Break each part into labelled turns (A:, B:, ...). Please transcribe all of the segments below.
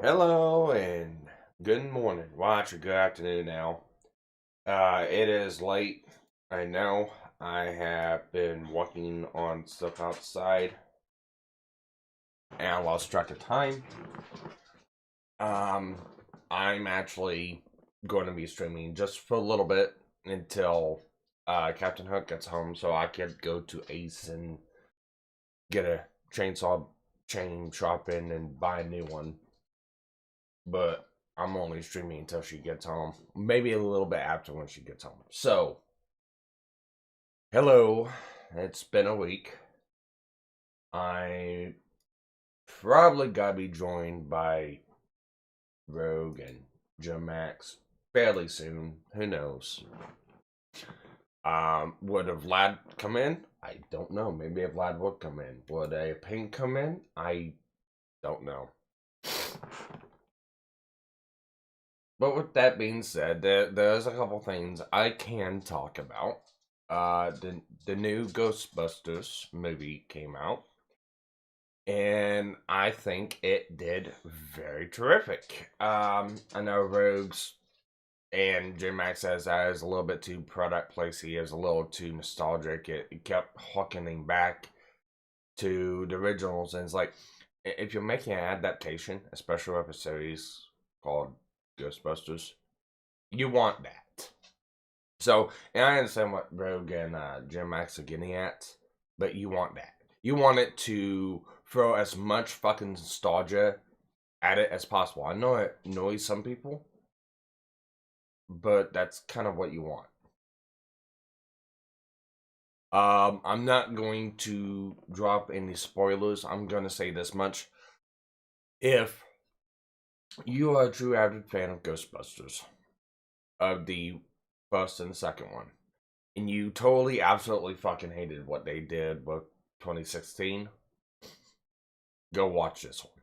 A: Hello and good morning. Well, actually, good afternoon now. It is late. I know. I have been working on stuff outside and I lost track of time. Um, I'm actually going to be streaming just for a little bit until Captain Hook gets home so I could go to Ace and get a chainsaw chain shopping and buy a new one. But I'm only streaming until she gets home. Maybe a little bit after when she gets home. So, hello. It's been a week. I probably gotta be joined by Rogue and Jim Max fairly soon. Who knows? Would a Vlad come in? I don't know. Maybe a Vlad would come in. Would a Pink come in? I don't know. But with that being said, there's a couple things I can talk about. The new Ghostbusters movie came out, and I think it did very terrific. I know Rogues and J Max says that is a little bit too product placey, is a little too nostalgic. It kept harkening back to the originals, and it's like if you're making an adaptation, a special episode series called Ghostbusters, you want that. So, and I understand what Rogue and Jim Max are getting at, but you want that. You want it to throw as much fucking nostalgia at it as possible. I know it annoys some people, but that's kind of what you want. I'm not going to drop any spoilers. I'm gonna say this much: if you are a true avid fan of Ghostbusters, of the first and second one, and you totally, absolutely fucking hated what they did with 2016, go watch this one.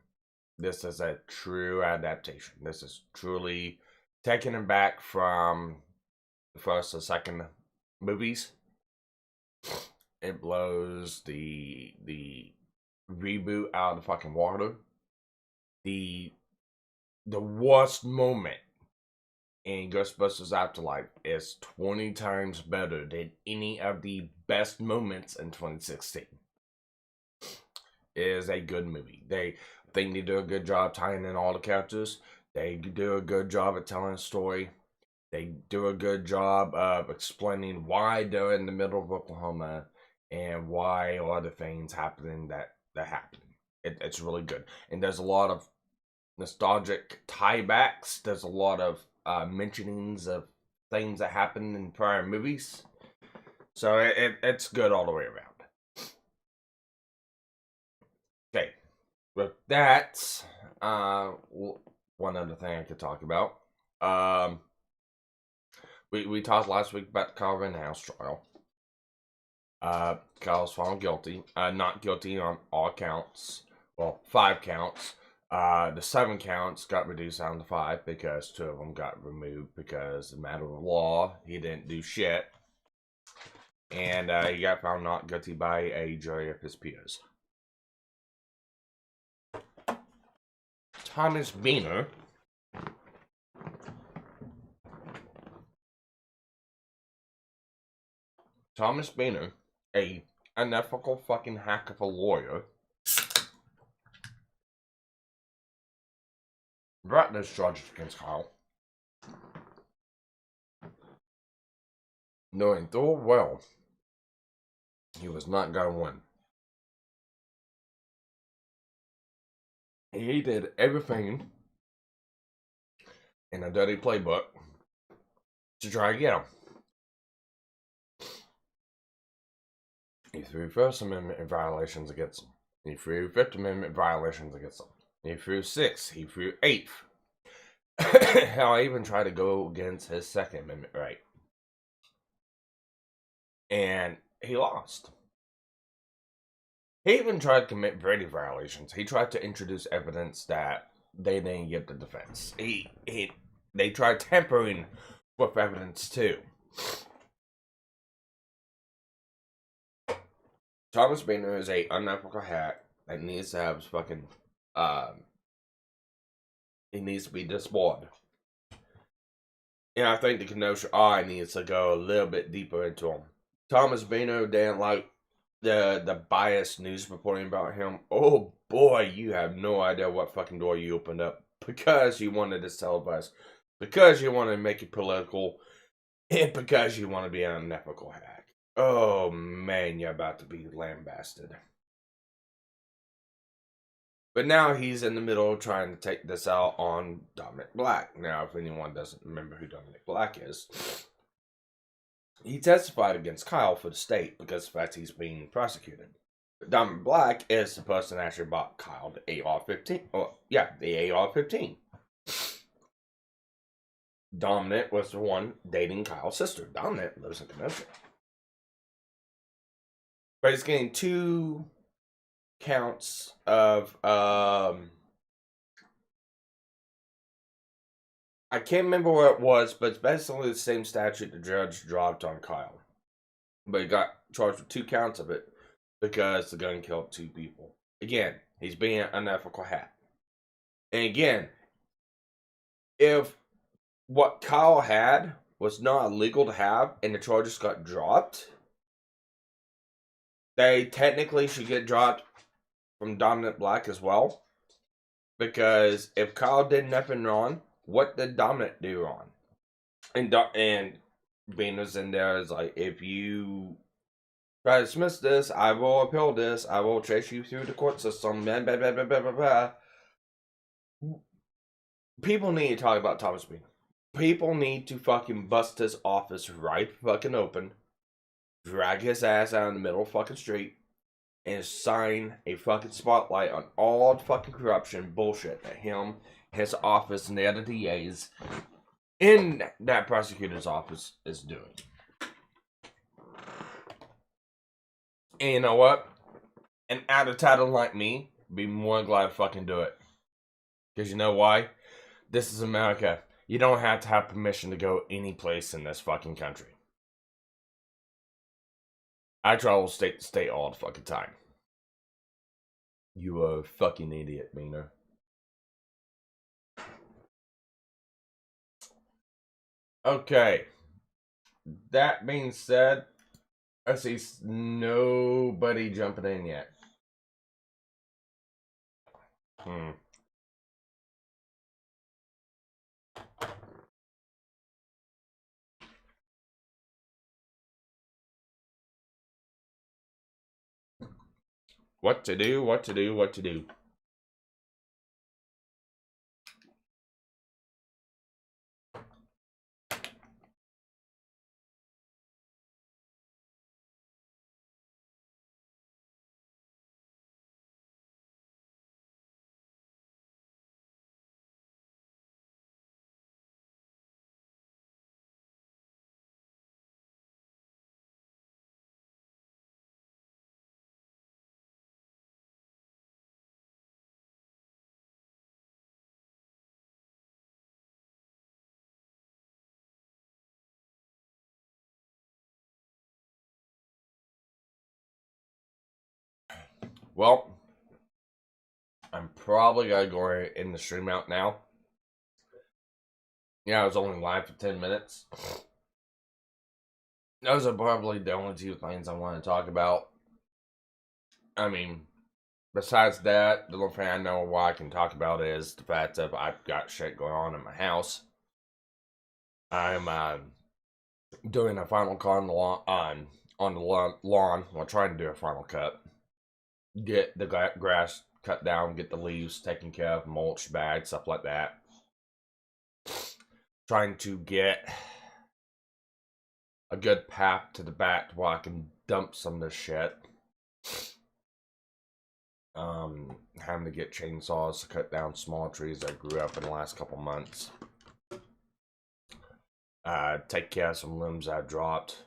A: This is a true adaptation. This is truly taking it back from the first and second movies. It blows the reboot out of the fucking water. The the worst moment in Ghostbusters Afterlife is 20 times better than any of the best moments in 2016. It is a good movie. They think they do a good job tying in all the characters. They do a good job at telling a story. They do a good job of explaining why they're in the middle of Oklahoma and why all the things happening that happen. It's really good, and there's a lot of nostalgic tiebacks. There's a lot of mentionings of things that happened in prior movies, so it's good all the way around. Okay, with that, one other thing I could talk about. Um, we talked last week about the Calvin House trial. Kyle's found guilty. Not guilty on all counts. Well, 5 counts. The 7 counts got reduced down to 5 because 2 of them got removed because, a matter of law, he didn't do shit. And he got found not guilty by a jury of his peers. Thomas Beaner. Thomas Beaner, a unethical fucking hack of a lawyer, brought those charges against Kyle, knowing full well he was not going to win. He did everything in a dirty playbook to try to get him. He threw First Amendment violations against him. He threw Fifth Amendment violations against him. He threw Sixth. He threw Eighth. Hell, I even tried to go against his Second Amendment right. And he lost. He even tried to commit Brady violations. He tried to introduce evidence that they didn't get the defense. They tried tampering with evidence too. Thomas Boehner is a unethical hack that needs to have his fucking He needs to be disbarred. And I think the Kenosha Eye needs to go a little bit deeper into him. Thomas Bino didn't like the biased news reporting about him. Oh boy, you have no idea what fucking door you opened up because you wanted to televise, because you wanted to make it political, and because you want to be an unethical hack. Oh man, you're about to be lambasted. But now he's in the middle of trying to take this out on Dominic Black. Now, if anyone doesn't remember who Dominic Black is, he testified against Kyle for the state because of the fact he's being prosecuted. Dominic Black is the person that actually bought Kyle the AR-15. Oh, yeah, the AR-15. Dominic was the one dating Kyle's sister. Dominic lives in Kenosha. But he's getting 2 counts of I can't remember what it was, but it's basically the same statute the judge dropped on Kyle. But he got charged with 2 counts of it because the gun killed 2 people. Again, he's being an unethical hack. And again, if what Kyle had was not illegal to have and the charges got dropped, they technically should get dropped from Dominic Black as well. Because if Kyle did nothing wrong, what did Dominic do wrong? And Bino's in there is like, if you try to dismiss this, I will appeal this, I will chase you through the court system, blah, blah, blah, blah, blah, blah, blah. People need to talk about Thomas Bino. People need to fucking bust his office right fucking open, drag his ass out in the middle of fucking street, and shine a fucking spotlight on all the fucking corruption bullshit that him, his office, and the other DAs in that prosecutor's office is doing. And you know what? An out title like me would be more than glad to fucking do it. Because you know why? This is America. You don't have to have permission to go any place in this fucking country. I travel state to state all the fucking time. You are a fucking idiot, Bino. Okay. That being said, I see nobody jumping in yet. What to do, what to do, what to do. Well, I'm probably gonna go in the stream out now. Yeah, I was only live for 10 minutes. Those are probably the only 2 things I want to talk about. I mean, besides that, the only thing I know why I can talk about is the fact that I've got shit going on in my house. I'm doing a final cut on the lawn. Well, trying to do a final cut. Get the grass cut down, get the leaves taken care of, mulch, bagged, stuff like that. Trying to get a good path to the back where I can dump some of this shit. Having to get chainsaws to cut down small trees that grew up in the last couple months. Take care of some limbs I dropped.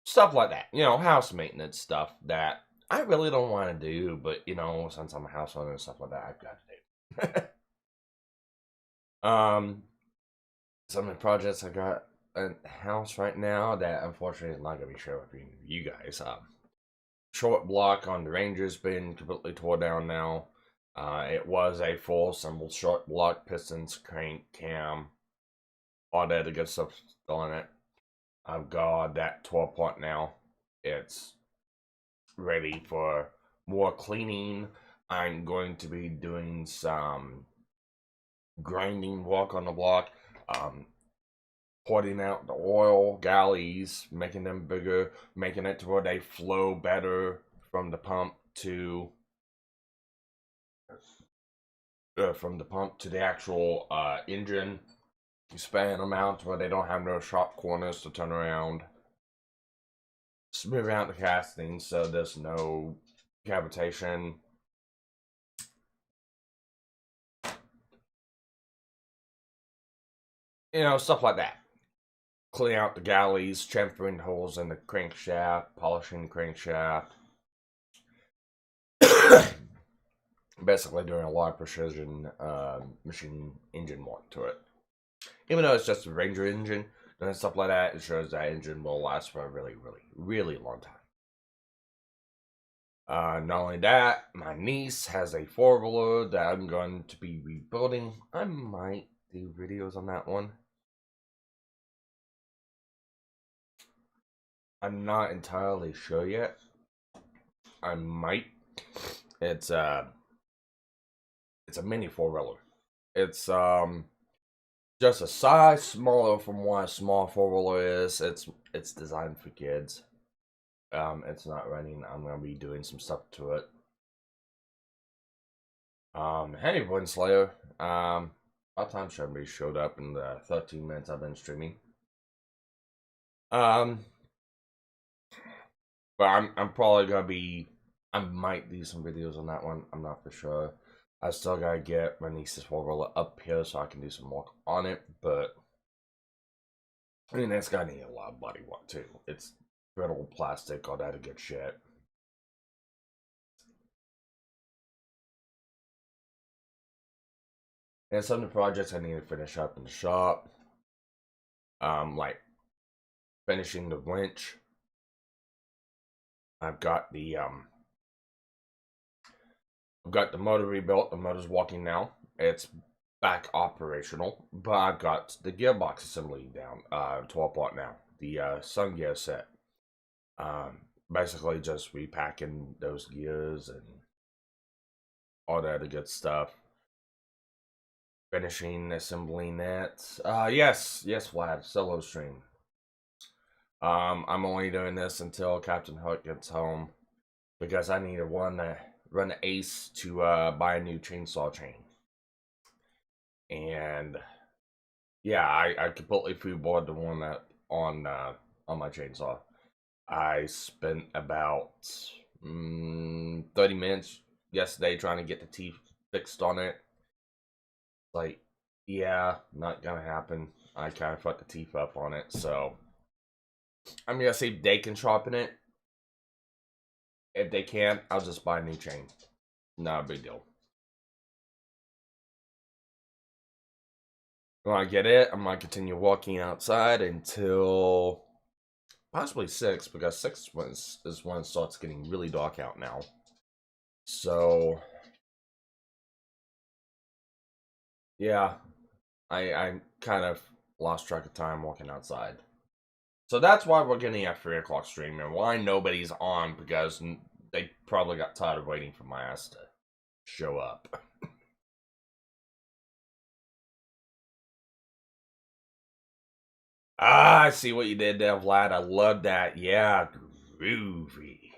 A: Stuff like that. You know, house maintenance stuff that I really don't want to do, but, you know, since I'm a house owner and stuff like that, I've got to do. Some of the projects I got in the house right now that unfortunately is not going to be shared with you guys. Short block on the Ranger's been completely tore down now. It was a full assembled short block, pistons, crank, cam, all that good stuff still in it. I've got that 12 point now. It's ready for more cleaning. I'm going to be doing some grinding work on the block, pouring out the oil galleys, making them bigger, making it to where they flow better from the pump to the actual engine. Span them out to where they don't have no sharp corners to turn around. Smooth out the casting so there's no cavitation. You know, stuff like that. Clean out the galleys, chamfering holes in the crankshaft, polishing the crankshaft. Basically doing a lot of precision machine engine work to it. Even though it's just a Ranger engine and stuff like that, it shows that engine will last for a really, really, really long time. Not only that, my niece has a 4-wheeler that I'm going to be rebuilding. I might do videos on that one. I'm not entirely sure yet. I might. It's a mini 4-wheeler. It's just a size smaller from what a small 4-wheeler is. It's designed for kids. It's not running. I'm gonna be doing some stuff to it. Hey, Slayer. Our time Shelby showed up in the 13 minutes I've been streaming. But I'm probably gonna be. I might do some videos on that one. I'm not for sure. I still gotta get my niece's 4-wheeler up here so I can do some work on it. But I mean, that's gonna need a lot of body work too. It's brittle plastic, all that good shit. And some of the projects I need to finish up in the shop. Like finishing the winch. I've got the motor rebuilt. The motor's working now. It's back operational, but I've got the gearbox assembly down. 12 part now. The sun gear set. Basically just repacking those gears and all that other good stuff. Finishing assembling that. Yes, Vlad, solo stream. I'm only doing this until Captain Hook gets home because I need to run the Ace to buy a new chainsaw chain. And yeah, I completely freeboard the one that on my chainsaw. I spent about 30 minutes yesterday trying to get the teeth fixed on it. Like, yeah, not gonna happen. I kind of fucked the teeth up on it, so I'm gonna see if they can sharpen it. If they can't, I'll just buy a new chain. Not a big deal. When I get it, I'm gonna continue walking outside until possibly 6, because 6 is when it starts getting really dark out now. So yeah, I kind of lost track of time walking outside. So that's why we're getting a 3 o'clock stream, and why nobody's on, because they probably got tired of waiting for my ass to show up. Ah, I see what you did there, Vlad. I love that. Yeah, groovy.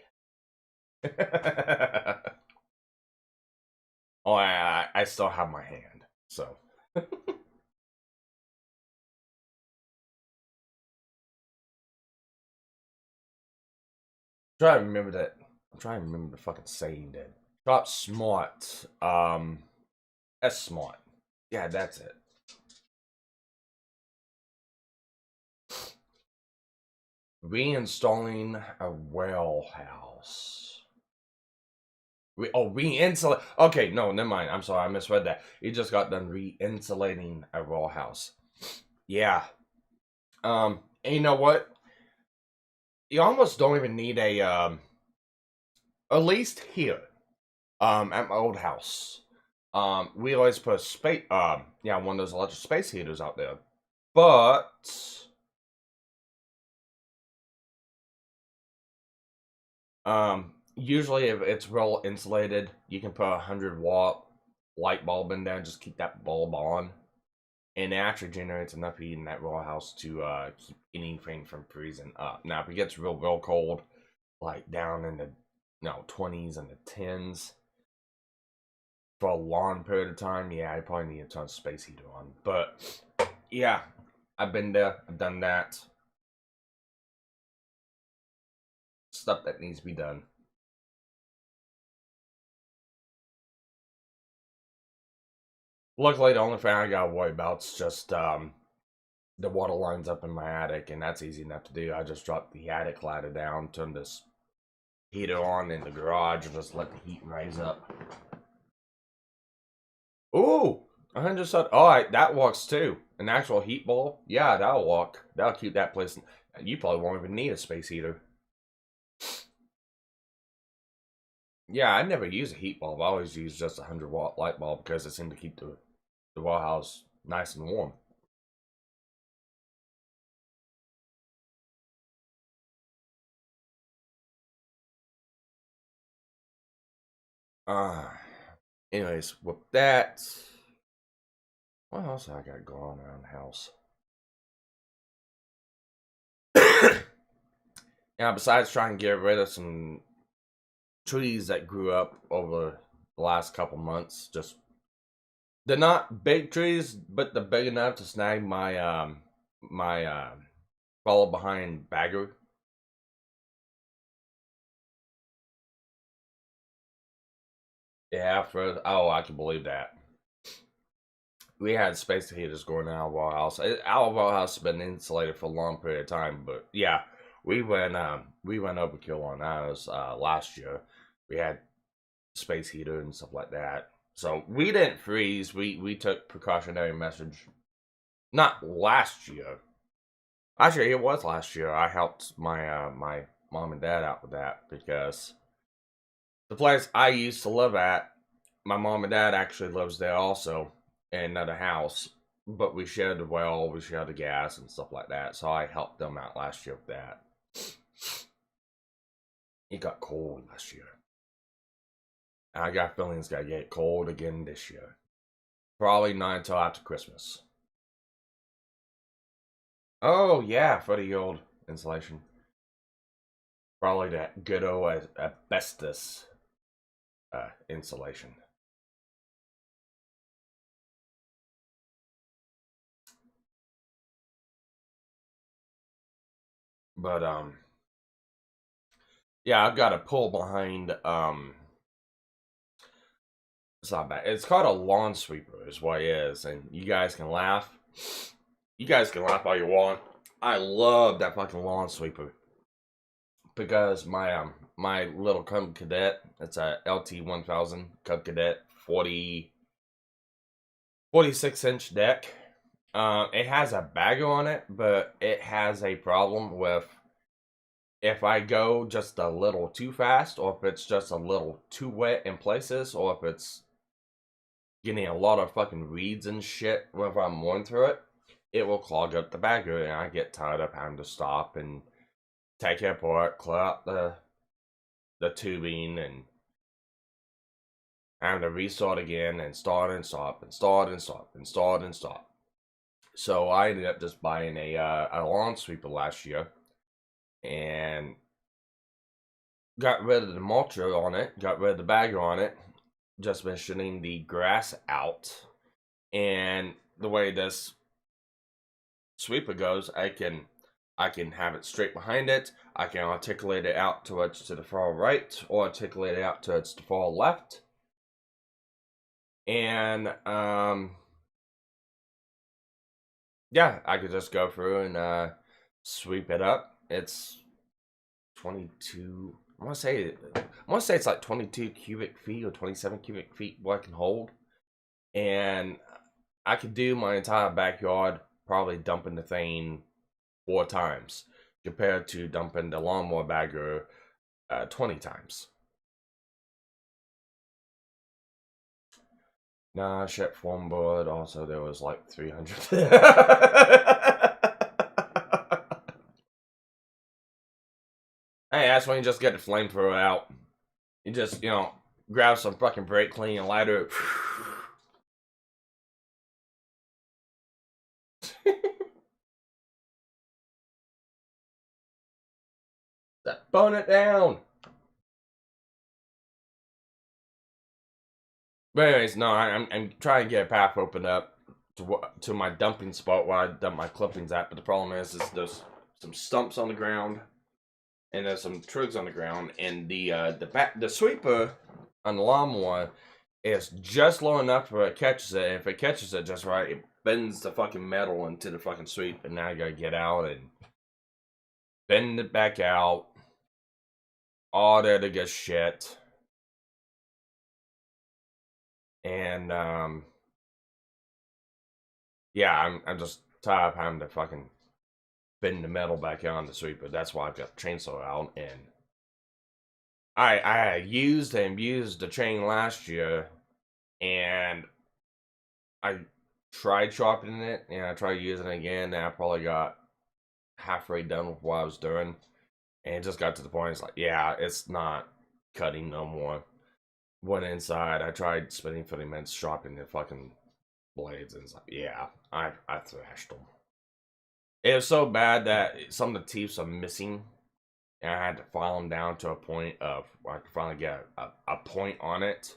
A: Oh, I still have my hand, so. Try to remember that. I'm trying to remember the fucking saying that. Shop smart. That's smart. Yeah, that's it. Reinstalling a well house. Re-insulate. Okay, no, never mind. I'm sorry, I misread that. You just got done re-insulating a well house. Yeah. And you know what? You almost don't even need a at least here. At my old house. We always put space, yeah, one of those electric space heaters out there. But usually if it's well insulated, you can put a 100-watt light bulb in there, just keep that bulb on. And it actually generates enough heat in that raw house to keep anything from freezing up. Now, if it gets real cold, like down in the 20s and the 10s, for a long period of time, yeah, I probably need to turn space heater on. But yeah, I've been there, I've done that. Stuff that needs to be done. Luckily, the only thing I gotta worry about is just the water lines up in my attic, and that's easy enough to do. I just drop the attic ladder down, turn this heater on in the garage, and just let the heat rise up. Ooh, 100. All right, that works too. An actual heat bulb, yeah, that'll work. That'll keep that place. You probably won't even need a space heater. Yeah, I never use a heat bulb. I always use just a 100-watt light bulb because it seemed to keep the raw house nice and warm. Uh, anyways, with that, what else I got going around the house? Yeah, besides trying to get rid of some trees that grew up over the last couple months, just they're not big trees, but they're big enough to snag my follow behind bagger. Yeah, I can believe that. We had space heaters going in our house. Our house has been insulated for a long period of time, but yeah, we went overkill on ours last year. We had space heater and stuff like that. So we didn't freeze. We took precautionary measures. Not last year. Actually, it was last year. I helped my mom and dad out with that because the place I used to live at, my mom and dad actually lives there also in another house. But we shared the well, we shared the gas and stuff like that. So I helped them out last year with that. It got cold last year. I got feelings it's gonna get cold again this year. Probably not until after Christmas. Oh yeah, for the old insulation. Probably that good old asbestos insulation. But yeah, I've got a pull behind it's not bad. It's called a lawn sweeper, is what it is, and you guys can laugh. You guys can laugh all you want. I love that fucking lawn sweeper because my little Cub Cadet, it's a LT 1000 Cub Cadet 46-inch deck. It has a bagger on it, but it has a problem with if I go just a little too fast, or if it's just a little too wet in places, or if it's getting a lot of fucking weeds and shit whenever I'm going through it, it will clog up the bagger, and I get tired of having to stop and take it apart, clear out the tubing, and having to restart again, and start and stop, and start and stop, and start and stop. So I ended up just buying a lawn sweeper last year, and got rid of the mulcher on it, got rid of the bagger on it, just been shooting the grass out. And the way this sweeper goes, I can have it straight behind it. I can articulate it out towards to the far right, or articulate it out towards the far left. And yeah, I could just go through and sweep it up. It's 22. I want to say it's like 22 cubic feet or 27 cubic feet what I can hold, and I could do my entire backyard probably dumping the thing 4 times compared to dumping the lawnmower bagger 20 times. Nah, shit form board. Also, there was like 300. Hey, that's when you just get the flamethrower out. You just, grab some fucking brake clean and lighter it. Burn it down. But anyways, no, I'm trying to get a path opened up to my dumping spot where I dump my clippings at. But the problem is there's some stumps on the ground, and there's some twigs on the ground, and the sweeper on the lawnmower is just low enough where it catches it. And if it catches it just right, it bends the fucking metal into the fucking sweep, and now I gotta get out and bend it back out. All that good shit. And yeah, I'm just tired of having to fucking bend the metal back on the sweeper. That's why I've got the chainsaw out. And I used and abused the chain last year, and I tried sharpening it, and I tried using it again, and I probably got halfway done with what I was doing, and it just got to the point, it's like, yeah, it's not cutting no more. Went inside, I tried spending 30 minutes sharpening the fucking blades, and it's like, yeah, I thrashed them. It was so bad that some of the teeth are missing, and I had to file them down to a point of where I could finally get a point on it,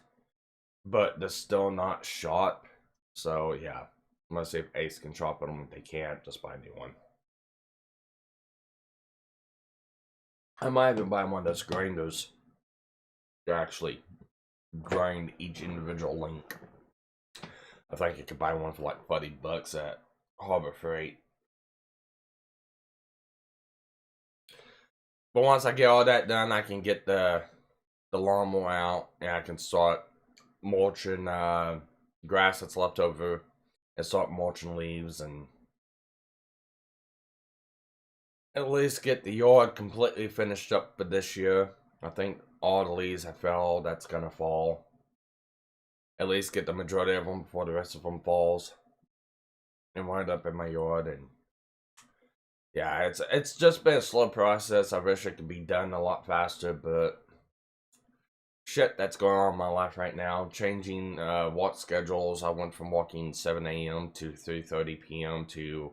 A: but they're still not sharp. So yeah, I'm gonna see if Ace can sharpen them. If they can't, just buy a new one. I might even buy one of those grinders to actually grind each individual link. I think you could buy one for like $40 at Harbor Freight. But once I get all that done, I can get the lawnmower out, and I can start mulching grass that's left over, and start mulching leaves, and at least get the yard completely finished up for this year. I think all the leaves have fell, that's gonna fall. At least get the majority of them before the rest of them falls, and wind up in my yard. And yeah, it's just been a slow process. I wish it could be done a lot faster, but shit that's going on in my life right now. Changing walk schedules. I went from walking 7 a.m. to 3:30 p.m. to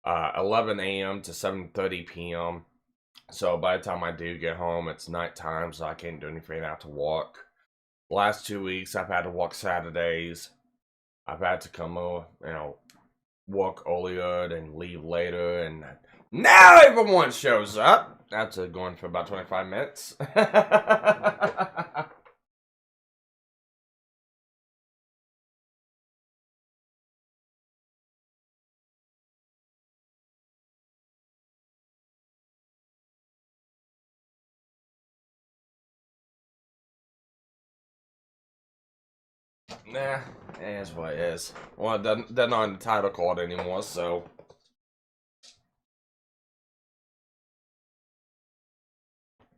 A: 11 a.m. to 7:30 p.m. So by the time I do get home, it's nighttime, so I can't do anything out to walk. Last 2 weeks, I've had to walk Saturdays. I've had to come over, walk earlier and leave later, and now everyone shows up after going for about 25 minutes. Nah, it is what it is. Well, they're not in the title card anymore, so.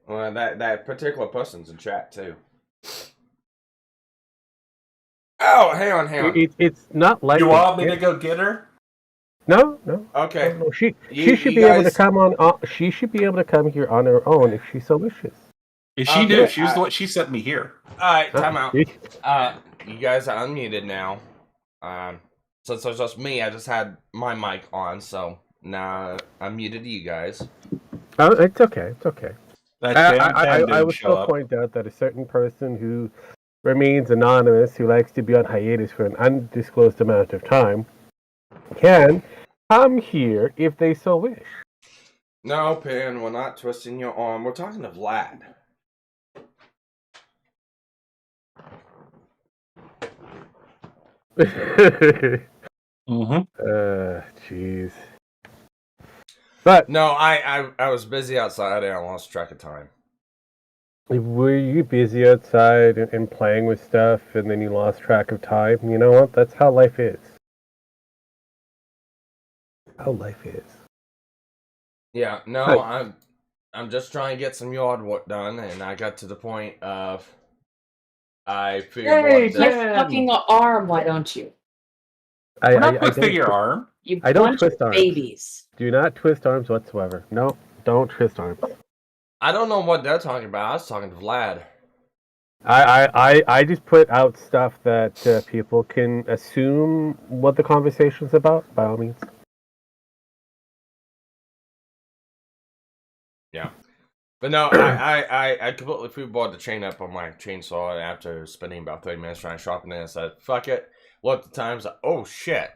A: Well, that particular person's in chat too. Oh, hang on.
B: It's not like
C: you want me to go get her?
B: No.
A: Okay.
B: No. She should be able to come on. She should be able to come here on her own if she so wishes.
C: If she knew, she was the one. She sent me here.
A: All right, time out. You guys are unmuted now. Since there's just me, I just had my mic on, so now I'm muted to you guys.
B: Oh, it's okay. It's okay.
C: I
B: would still point out that a certain person who remains anonymous, who likes to be on hiatus for an undisclosed amount of time, can come here if they so wish.
A: No, Pin, we're not twisting your arm. We're talking to Vlad.
B: Jeez. But
A: no, I was busy outside and I lost track of time.
B: Were you busy outside and playing with stuff, and then you lost track of time? You know what? That's how life is.
A: Yeah, no, I'm just trying to get some yard work done, and I got to the point of I figured
C: Hey,
A: what
D: My
C: Jen!
D: fucking arm, why don't you?
C: We're not
B: I
C: twisting
B: don't,
C: your arm.
D: You
B: I don't
D: bunch
B: twist
D: of
B: arms.
D: babies.
B: Do not twist arms whatsoever. No, don't twist arms.
A: I don't know what they're talking about. I was talking to Vlad.
B: I just put out stuff that people can assume what the conversation's about, by all means.
A: Yeah. But no, I completely freeboarded the chain up on my chainsaw after spending about 30 minutes trying to sharpen it. I said, fuck it. Looked at the times, like, oh shit.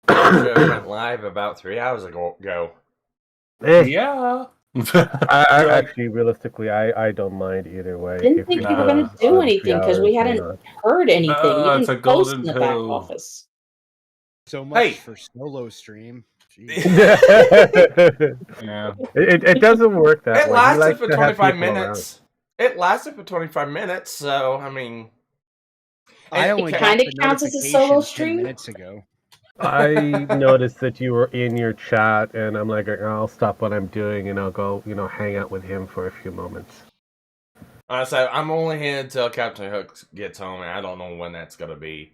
A: Show went live about 3 hours ago.
C: Yeah.
B: Actually, realistically, I don't mind either way.
D: Didn't think you were going to do anything because we hadn't heard anything. You
C: it's a
D: didn't post
C: golden
D: in the back
C: poo.
D: office.
E: So much
A: Hey.
E: for solo stream.
C: Yeah.
B: It doesn't work that way.
A: It
B: He
A: lasted
B: likes
A: for
B: to have
A: 25
B: people
A: minutes. It lasted for 25 minutes, so, I mean...
E: I only
D: It
E: got
D: kinda
E: the
D: counts as a
E: notification
D: solo
E: 10
D: stream?
E: minutes ago.
B: I noticed that you were in your chat, and I'm like, I'll stop what I'm doing, and I'll go, hang out with him for a few moments.
A: So I'm only here until Captain Hook gets home, and I don't know when that's gonna be.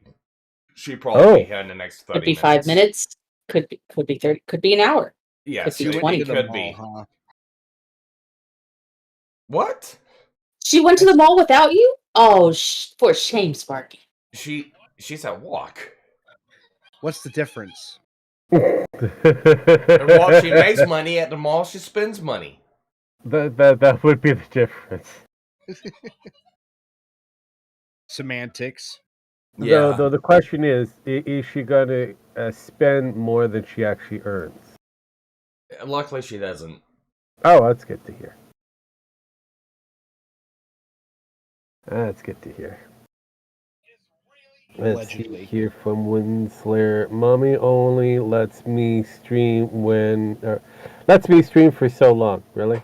A: She probably be here in the next 30
D: Could be
A: minutes.
D: 5 minutes. Could be 30. Could be an hour.
A: Yes,
D: Could be
A: it
D: 20.
A: could be.
E: Huh?
A: What?
D: She went to the mall without you? Oh, for shame, Sparky.
A: She's at walk.
E: What's the difference?
A: At walk, she makes money. At the mall, she spends money.
B: That would be the difference.
E: Semantics.
A: Yeah.
B: Though the question is she going to spend more than she actually earns?
A: Luckily, she doesn't.
B: Oh, that's good to hear. That's good to hear. Let's see
E: Allegedly.
B: here from Winslayer. Mommy only lets me stream lets me stream for so long. Really?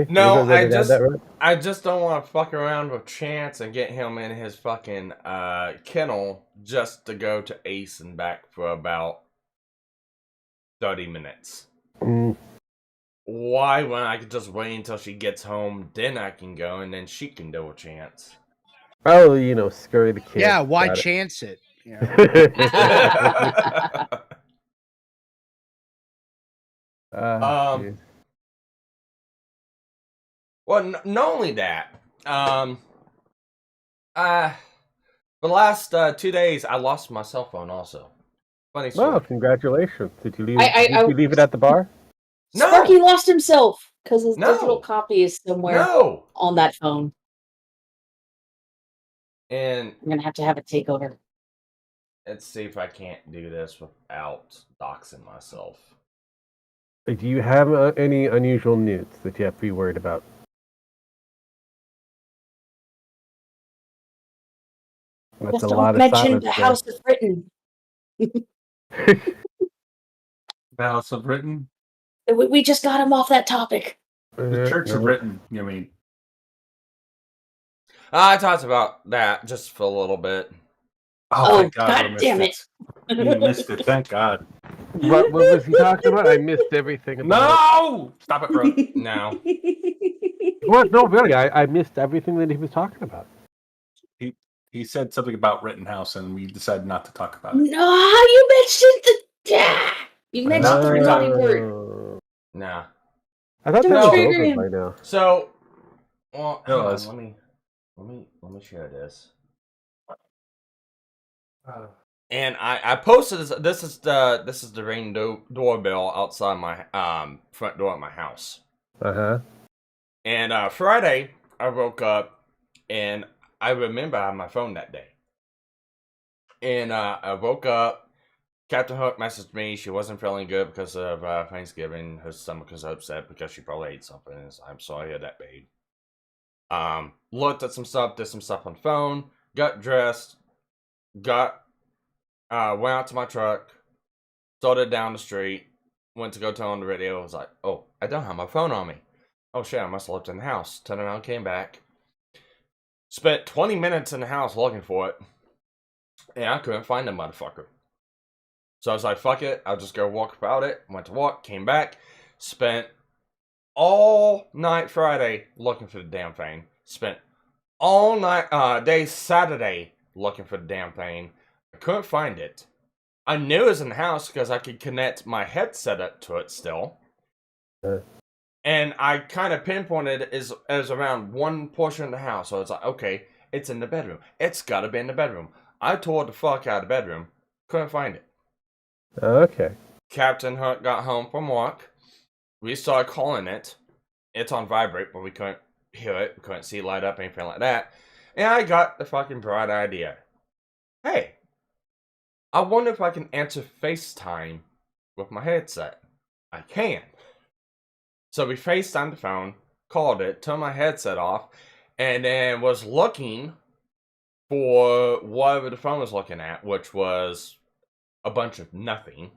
A: No,
B: I
A: just don't want to fuck around with Chance and get him in his fucking kennel just to go to Ace and back for about 30 minutes. Why, when I could just wait until she gets home, then I can go, and then she can do a Chance.
B: Oh, scurry the kid.
E: Yeah, why chance it?
A: Well, not only that, the last 2 days I lost my cell phone also. Funny story.
B: Oh, congratulations! Did you leave?
D: Did
B: you leave it at the bar?
A: No.
D: Sparky lost himself because his digital copy is somewhere on that phone.
A: And
D: I'm gonna have a takeover.
A: Let's see if I can't do this without doxing myself.
B: Do you have any unusual news that you have to be worried about? That's
D: Just
B: a lot
D: don't
B: of
D: mention
B: silence
D: the
B: there.
D: House of Britain.
C: The House of Britain?
D: We just got him off that topic.
C: The Church of Britain, you mean?
A: I talked about that just for a little bit.
D: Oh, God damn it.
C: You missed it, thank God.
B: What was he talking about? I missed everything about
C: No! Stop it, bro.
A: No.
B: What? No, really, I missed everything that he was talking about.
C: He said something about Rittenhouse, and we decided not to talk about it.
D: No, you mentioned you mentioned the naughty word.
A: Nah.
B: I thought that was over by now.
A: So, well, let me share this. And I posted this. This is the Ring doorbell outside my front door at my house. And Friday I woke up and I remember I had my phone that day. And I woke up. Captain Hook messaged me. She wasn't feeling good because of Thanksgiving. Her stomach was upset because she probably ate something. I'm sorry to hear that, babe. Looked at some stuff, did some stuff on the phone, got dressed, went out to my truck, started down the street, went to go turn on the radio. I was like, oh, I don't have my phone on me. Oh shit, I must have left it in the house. Turned around, came back. Spent 20 minutes in the house looking for it. And I couldn't find the motherfucker. So I was like, fuck it. I'll just go walk about it. Went to walk, came back. Spent all night Friday looking for the damn thing. Spent all night, day Saturday, looking for the damn thing. I couldn't find it. I knew it was in the house because I could connect my headset up to it still. And I kind of pinpointed it as around one portion of the house. So I was like, okay, it's in the bedroom. It's got to be in the bedroom. I tore the fuck out of the bedroom. Couldn't find it.
B: Okay.
A: Captain Hook got home from work. We started calling it. It's on vibrate, but we couldn't hear it. We couldn't see it light up, anything like that. And I got the fucking bright idea. Hey, I wonder if I can answer FaceTime with my headset. I can. So we FaceTimed the phone, called it, turned my headset off, and then was looking for whatever the phone was looking at, which was a bunch of nothing.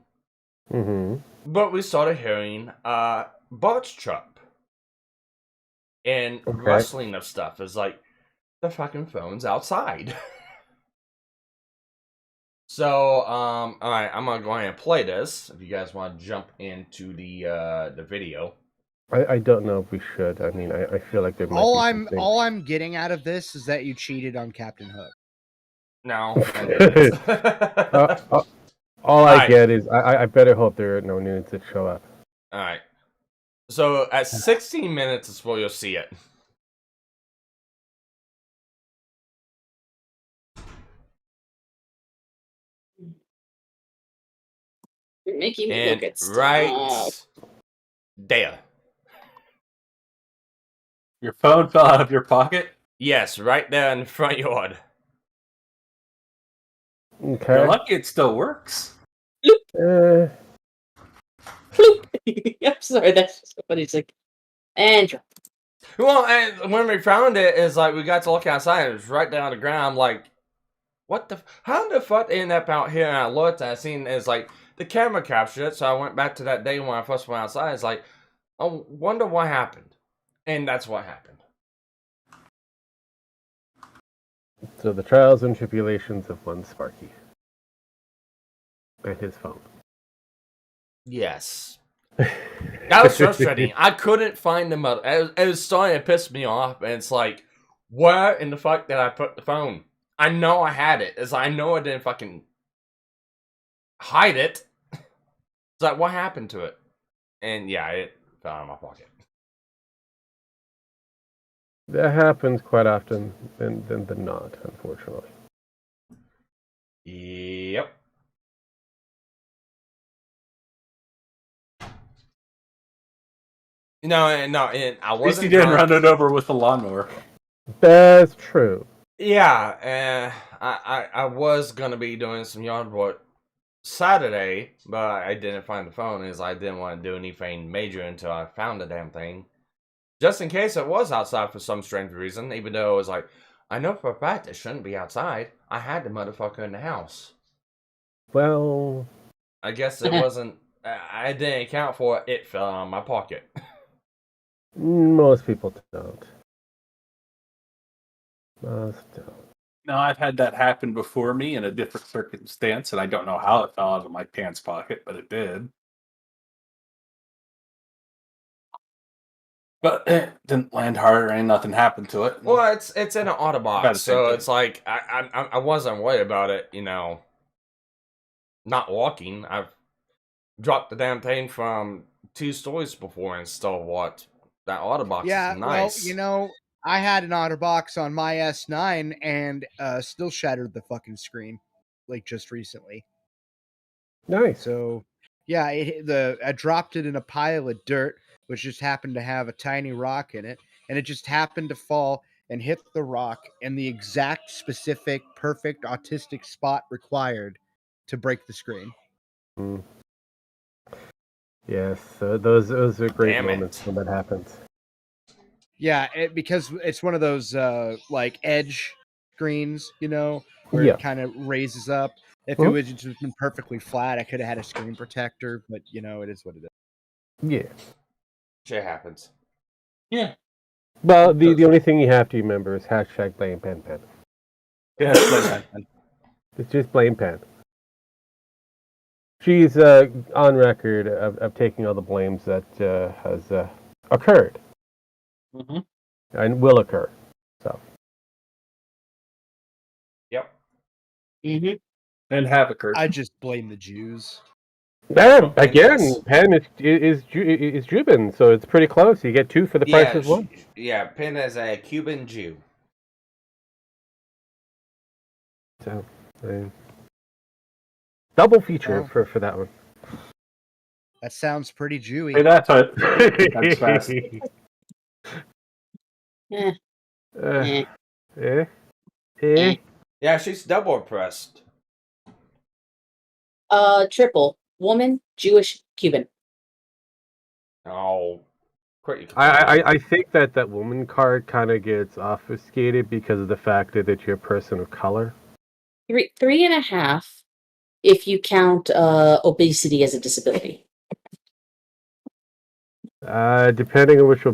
B: Mm-hmm.
A: But we started hearing Bart's chirp and rustling of stuff. It's like, the fucking phone's outside. So, alright, I'm gonna go ahead and play this. If you guys want to jump into the video.
B: I don't know if we should. I mean, I feel like there might be something.
E: All I'm getting out of this is that you cheated on Captain Hook.
A: No, I didn't.
B: All I get is I better hope there are no nudes that show up.
A: Alright. So, at 16 minutes is where you'll see it.
D: You're making me
A: And
D: look at stuff.
A: right there.
C: Your phone fell out of your pocket?
A: Yes, right there in the front yard.
B: Okay.
C: You're lucky it still works.
B: Uh,
D: I'm sorry, that's so funny. It's like, and drop.
A: Well, and when we found it, it's like we got to look outside. It was right down on the ground. I'm like, what the? How the fuck they end up out here? And I looked and I seen it's like the camera captured it. So I went back to that day when I first went outside. It's like, I wonder what happened, and that's what happened.
B: so the trials and tribulations of one Sparky and his phone.
A: Yes. That was frustrating. I couldn't find the mother. It was starting to piss me off, and it's like, where in the fuck did I put the phone? I know I had it. It's like, I know I didn't fucking hide it. It's like, what happened to it? And yeah, it fell out of my pocket.
B: That happens quite often than not, unfortunately.
A: Yep. No, and I
C: At least
A: wasn't.
C: you didn't
A: drunk.
C: run it over with a lawnmower.
B: That's true.
A: Yeah, I was gonna be doing some yard work Saturday, but I didn't find the phone as I didn't want to do anything major until I found the damn thing. Just in case it was outside for some strange reason, even though it was like, I know for a fact it shouldn't be outside. I had the motherfucker in the house.
B: Well,
A: I guess it wasn't. I didn't account for it. It fell out of my pocket.
B: most people don't. Most don't.
C: No, I've had that happen before me in a different circumstance, and I don't know how it fell out of my pants pocket, but it did. But it didn't land hard or anything. Nothing happened to it.
A: Well, it's in an
C: About
A: Autobox,
C: the same
A: so
C: thing.
A: it's like I wasn't worried about it. Not walking. I've dropped the damn thing from 2 stories before and still what that Autobox is nice.
E: Well, I had an OtterBox on my S9 and still shattered the fucking screen, like just recently.
B: Nice.
E: So, yeah, I dropped it in a pile of dirt, which just happened to have a tiny rock in it, and it just happened to fall and hit the rock in the exact specific, perfect autistic spot required to break the screen.
B: Mm. Yes, those are great
A: Damn
B: moments
A: it.
B: when that happens.
E: Yeah, because it's one of those like edge screens, where
B: Yeah.
E: it kind of raises up. If it was just been perfectly flat, I could have had a screen protector, but it is what it is.
B: Yeah.
A: Shit happens.
C: Yeah.
B: Well, the only thing you have to remember is hashtag blame Pen.
C: Yeah.
B: It's just blame Pen. She's on record of taking all the blames that has occurred
C: Mm-hmm.
B: and will occur. So
D: Mm-hmm.
C: And Havocur.
E: I just blame the Jews.
B: Again,
A: Yes.
B: Penn is Cuban, so it's pretty close. You get 2 for the price of 1.
A: Yeah, Penn is a Cuban Jew.
B: So, double feature
E: Oh.
B: for that one.
E: That sounds pretty Jewy.
C: Hey, that's what. That's fast.
D: Eh. Eh.
A: Yeah, she's double oppressed.
D: Triple. Woman, Jewish, Cuban.
A: Oh, pretty.
B: I think that woman card kind of gets obfuscated because of the fact that you're a person of color.
D: 3.5 if you count obesity as a disability.
B: Depending on which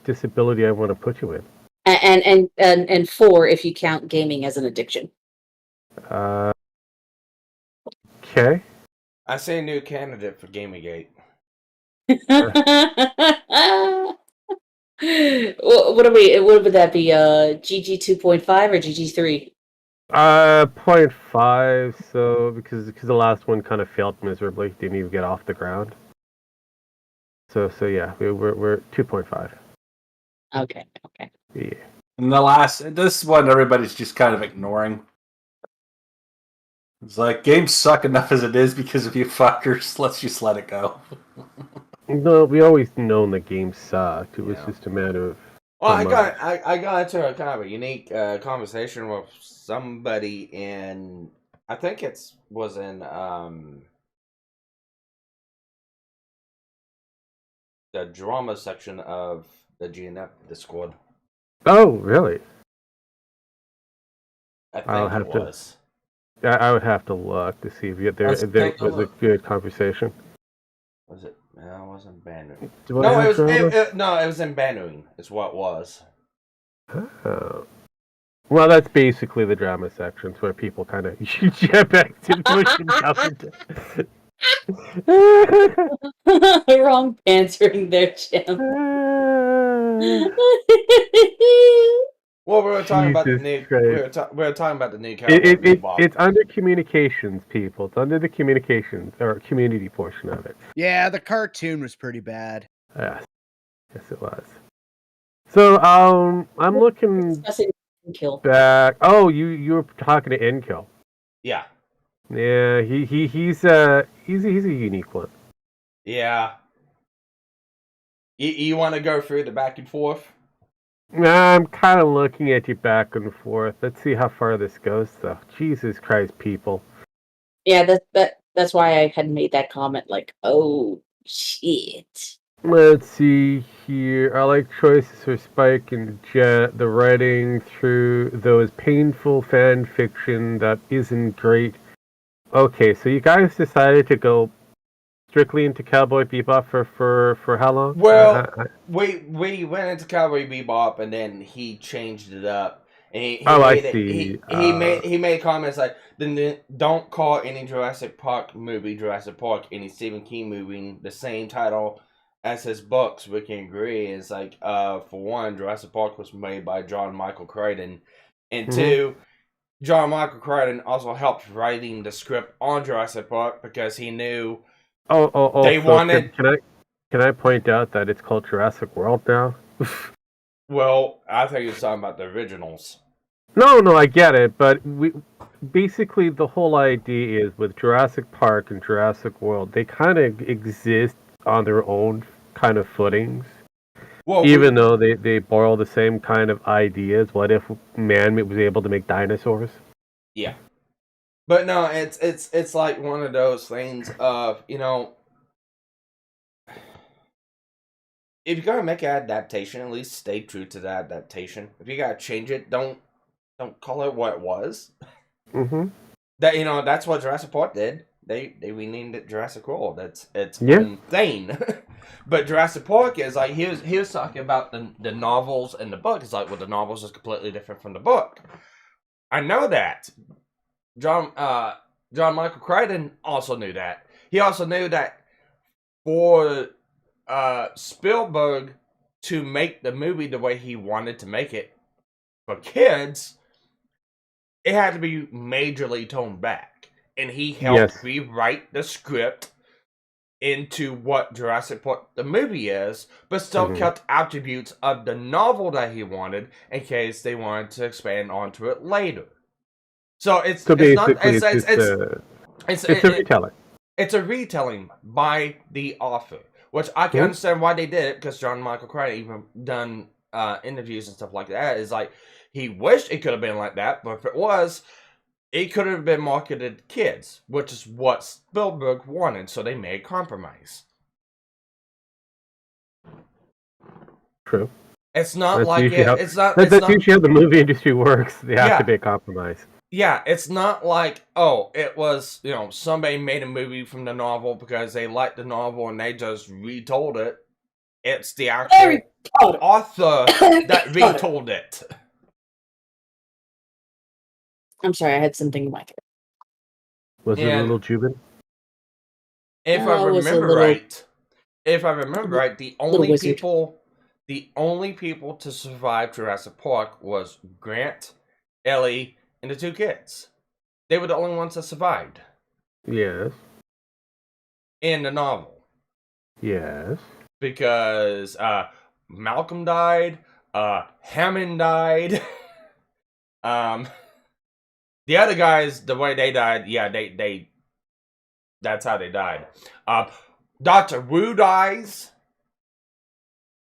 B: disability I want to put you in.
D: And 4 if you count gaming as an addiction.
B: Okay.
A: I see a new candidate for Gamergate.
D: What are we? What would that be? GG 2.5 or GG 3?
B: 0.5. So because the last one kind of failed miserably, didn't even get off the ground. So yeah, we're 2.5.
D: Okay.
B: Yeah.
C: And this one, everybody's just kind of ignoring. It's like, games suck enough as it is because of you fuckers. Let's just let it go.
B: No, we always known the game sucked. It was just a matter of.
A: Well, I got into a kind of a unique conversation with somebody in, I think was in the drama section of the GNF Discord.
B: Oh, really?
A: I
B: I'll
A: think
B: have
A: it
B: to-
A: was.
B: I would have to look to see if there was a good conversation.
A: Was it? No, it wasn't Banu.
B: Do I
A: No,
B: have
A: it was.
B: drama?
A: It was in Banuing. It's what it was.
B: Oh. Well, that's basically the drama sections where people kind of jet back to motion calendar.
D: Wrong answering there, Jim.
A: Well, we were talking about the
B: Jesus
A: new.
B: Christ.
A: We were talking about the new Cowboy Bebop.
B: It's under communications, people. It's under the communications or community portion of it.
E: Yeah, the cartoon was pretty bad.
B: Yes, it was. So I'm looking
D: Discussing kill.
B: back. Oh, you were talking to Inkill.
A: Yeah.
B: Yeah, he's a unique one.
A: Yeah. You want to go through the back and forth?
B: I'm kind of looking at you back and forth. Let's see how far this goes, though. Jesus Christ, people.
D: Yeah, that's why I had made that comment. Like, oh shit.
B: Let's see here. I like choices for Spike and Jet. The writing through those painful fan fiction that isn't great. Okay, so you guys decided to go strictly into Cowboy Bebop for how long?
A: Well, we went into Cowboy Bebop and then he changed it up. And he
B: I see.
A: He made comments like, don't call any Jurassic Park movie Jurassic Park, any Stephen King movie the same title as his books. We can agree. It's like, for one, Jurassic Park was made by John Michael Crichton, and two, John Michael Crichton also helped writing the script on Jurassic Park because he knew. They wanted.
B: Can I point out that it's called Jurassic World now?
A: Well, I think it's talking about the originals.
B: No, I get it, but basically the whole idea is with Jurassic Park and Jurassic World, they kind of exist on their own kind of footings. Well, even though they borrow the same kind of ideas. What if man was able to make dinosaurs?
A: Yeah. But no, it's like one of those things of, if you're gonna make an adaptation, at least stay true to the adaptation. If you gotta change it, don't call it what it was.
B: Mm-hmm.
A: That's what Jurassic Park did. They renamed it Jurassic World. It's insane. But Jurassic Park is like he was talking about the novels and the book. It's like, well, the novels is completely different from the book. I know that. John Michael Crichton also knew that. He also knew that for Spielberg to make the movie the way he wanted to make it for kids, it had to be majorly toned back, and he helped rewrite the script into what Jurassic Park the movie is, but still kept attributes of the novel that he wanted in case they wanted to expand onto it later. So it's a retelling. It's a retelling by the author, which I can understand why they did it, because John Michael Crichton even done interviews and stuff like that. Is like he wished it could have been like that, but if it was, it could have been marketed to kids, which is what Spielberg wanted, so they made a compromise.
B: True.
A: It's not
B: that's
A: like
B: usually how the movie industry works. They have to be a compromise.
A: Yeah, it's not like, oh, it was, somebody made a movie from the novel because they liked the novel and they just retold it. It's the actual author that retold it.
D: I'm sorry, I had something in my throat.
B: Was it a little Jubin?
A: If I remember right, the only people to survive Jurassic Park was Grant, Ellie, and the two kids. They were the only ones that survived.
B: Yes.
A: In the novel.
B: Yes.
A: Because Malcolm died, Hammond died. The other guys, the way they died, they that's how they died. Dr. Wu dies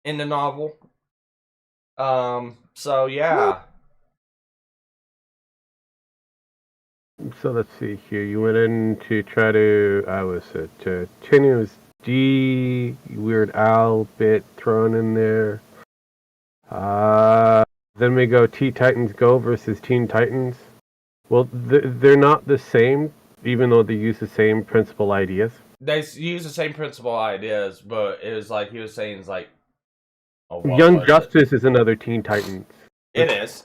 A: in the novel. So yeah.
B: So let's see here. You went in to try to, Tenuous D, Weird Al bit thrown in there. Then we go Teen Titans Go versus Teen Titans. Well, they're not the same, even though they use the same principal ideas.
A: They use the same principal ideas, but it was like he was saying, it's like,
B: Young Justice is another Teen Titans.
A: It is.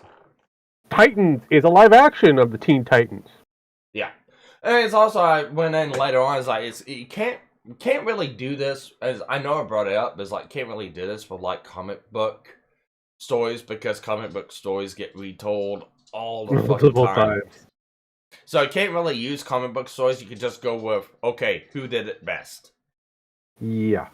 B: Titans is a live action of the Teen Titans.
A: Yeah, and it's also I went in later on. It's like you can't really do this. As I know I brought it up, but it's like can't really do this for like comic book stories because comic book stories get retold all the fucking time. So you can't really use comic book stories. You could just go with who did it best.
B: Yeah,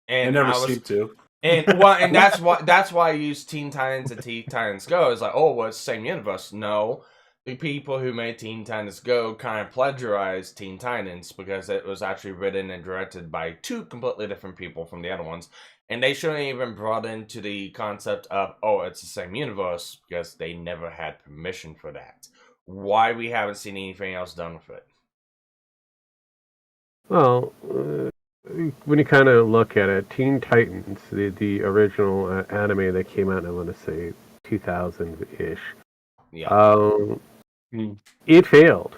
A: and
C: I never seem to.
A: And that's why I use Teen Titans and Teen Titans Go. It's like, well, it's the same universe. No, the people who made Teen Titans Go kind of plagiarized Teen Titans because it was actually written and directed by two completely different people from the other ones. And they shouldn't even brought into the concept of, it's the same universe because they never had permission for that. Why we haven't seen anything else done with it?
B: Well, when you kind of look at it, Teen Titans, the original anime that came out, I want to say 2000-ish.
A: Yeah.
B: It failed.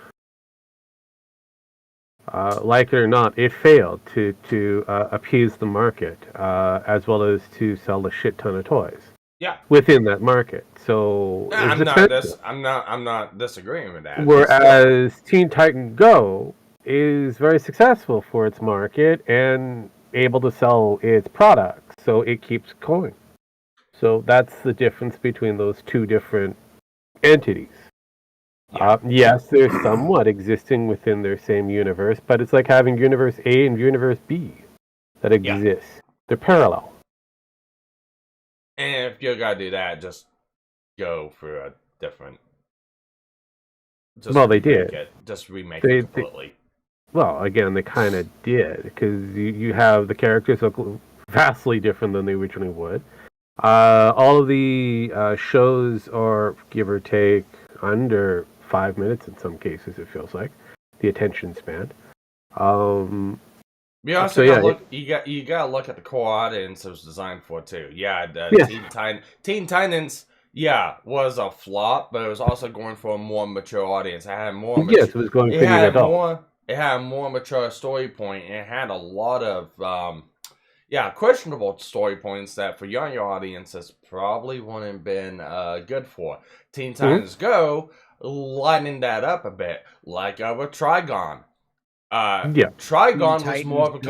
B: Like it or not, it failed to appease the market, as well as to sell a shit ton of toys.
A: Yeah.
B: Within that market, so
A: I'm not disagreeing with that.
B: Whereas Teen Titan Go is very successful for its market and able to sell its products, so it keeps going. So that's the difference between those two different entities. Yeah. Yes, they're somewhat existing within their same universe, but it's like having Universe A and Universe B that exist. Yeah. They're parallel.
A: And if you're gonna do that, just go for a different.
B: They did.
A: Just remake it completely.
B: Well, again, they kind of did, because you have the characters look vastly different than they originally would. All of the shows are, give or take, under 5 minutes in some cases, it feels like. The attention span.
A: You also gotta look at the core audience it was designed for too. Teen Titans, was a flop, but it was also going for a more mature audience. It had more.
B: It was going for the adult.
A: It had a more mature story point, and it had a lot of questionable story points that for younger audiences probably wouldn't have been good for. Teen Titans Go lighting that up a bit, like with Trigon. Trigon was more of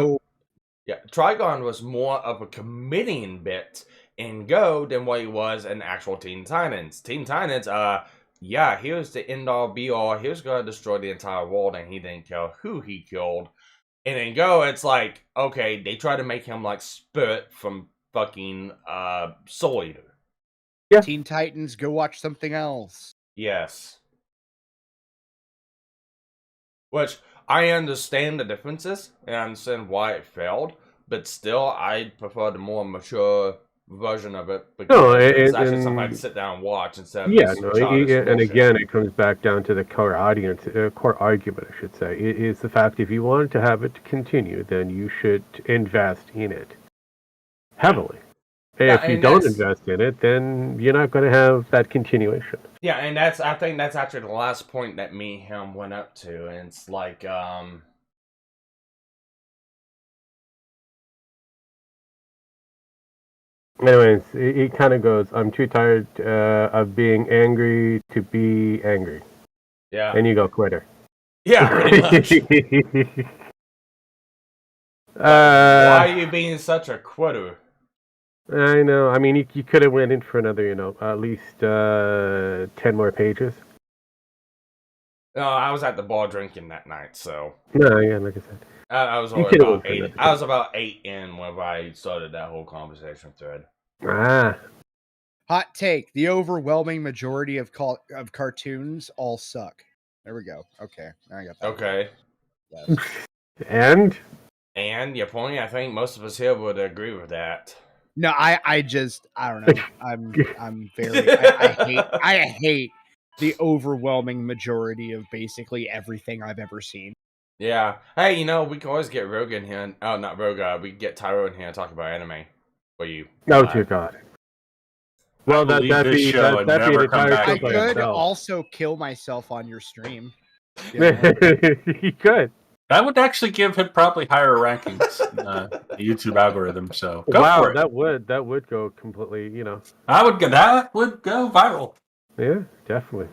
A: Trigon was more of a committing bit in Go than what he was in actual Teen Titans. Teen Titans, yeah, here's the end all be all. Here's gonna destroy the entire world, and he didn't care who he killed. And then Go, it's like, okay, they try to make him like Spirit from fucking Soul Eater.
B: Yeah.
E: Teen Titans, go watch something else.
A: Yes. Which I understand the differences and I understand why it failed, but still, I prefer the more mature version of it because
B: No,
A: it's
B: and,
A: actually something I can
B: and
A: sit down and watch instead of
B: yeah,
A: this
B: no,
A: childish
B: and
A: bullshit.
B: again, it comes back down to the core audience, core argument, I should say, is the fact if you wanted to have it continue, then you should invest in it heavily.
A: Yeah,
B: If you
A: and
B: don't
A: that's-
B: invest in it, then you're not going to have that continuation.
A: Yeah, and I think that's actually the last point that me and him went up to, and it's like,
B: Anyways, he kind of goes, I'm too tired of being angry to be angry.
A: yeah.
B: And you go, quitter.
A: Yeah, pretty much. Why are you being such a quitter?
B: I know. I mean, you could have went in for another, at least 10 more pages.
A: No, I was at the bar drinking that night, so
B: No, yeah, like I said.
A: I was
B: You
A: only
B: could've
A: about
B: went for
A: 8.
B: another
A: I was about 8 in whenever I started that whole conversation thread.
E: Hot take: the overwhelming majority of cartoons all suck. There we go. Okay, I got that.
A: Okay.
E: Yes.
A: And your point, I think most of us here would agree with that.
E: No, I don't know. I'm very I hate the overwhelming majority of basically everything I've ever seen.
A: Yeah. Hey, we can always get Rogan here. Oh, not Rogan. We can get Tyro in here and talk about anime for you.
B: Oh, dear God. Well, that'd be an entire show
E: I
B: by
E: could
B: itself.
E: also kill myself on your stream.
B: He could.
C: That would actually give him probably higher rankings in the YouTube algorithm. So go for it.
B: That would go completely.
C: That would go viral.
B: Yeah, definitely.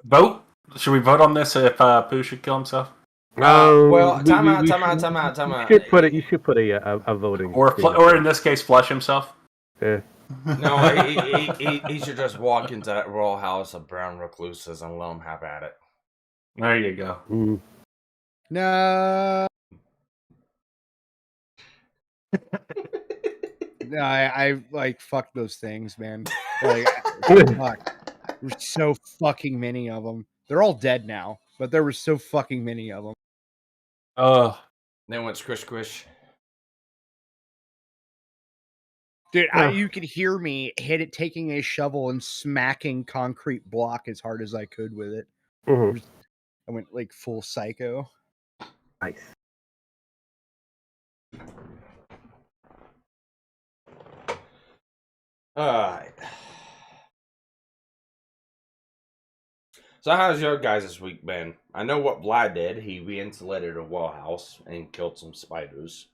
C: Vote. Should we vote on this if Pooh should kill himself?
A: Well, time out.
B: You should put a voting.
C: Or in this case, flush himself.
B: Yeah.
A: No, he should just walk into that royal house of brown recluses and let him have at it.
C: There you go.
B: Mm.
E: No. No, I like fuck those things, man. Like, fuck. There's so fucking many of them. They're all dead now, but there were so fucking many of them.
A: They went squish.
E: Dude, you could hear me taking a shovel and smacking concrete block as hard as I could with it.
B: Mm-hmm.
E: I went like full psycho.
B: Nice.
A: Alright. So how's your guys' week been? I know what Vlad did. He re-insulated a well house and killed some spiders.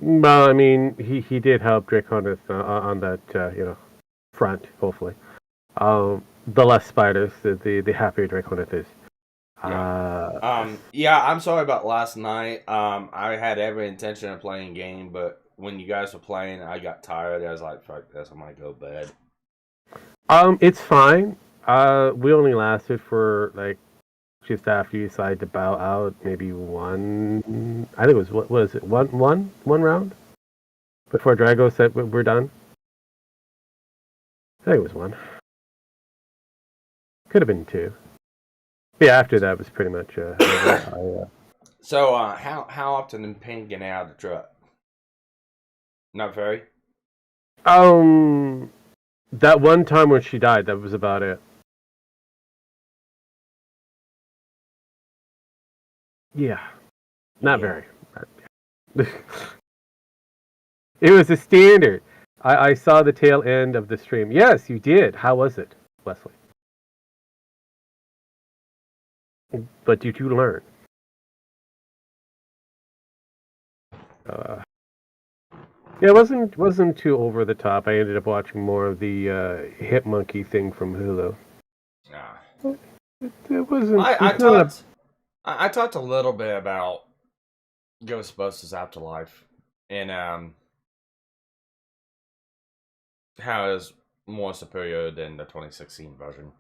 B: Well, I mean, he did help Draconis on that front. Hopefully, the less spiders, the happier Draconis is.
A: Yeah, I'm sorry about last night. I had every intention of playing a game, but when you guys were playing, I got tired. I was like, fuck this, I'm gonna go to bed.
B: It's fine. We only lasted for like just after you decided to bow out, maybe one. I think it was what was it? One round before Drago said we're done. I think it was one. Could have been two. Yeah, after that was pretty much.
A: So, how often did Ping get out of the truck? Not very.
B: That one time when she died, that was about it. Yeah, not very. It was a standard. I saw the tail end of the stream. Yes, you did. How was it, Wesley? But did you learn? Yeah, it wasn't too over the top. I ended up watching more of the Hit Monkey thing from Hulu.
A: Nah.
B: It wasn't.
A: I talked a little bit about Ghostbusters Afterlife and how it's more superior than the 2016 version.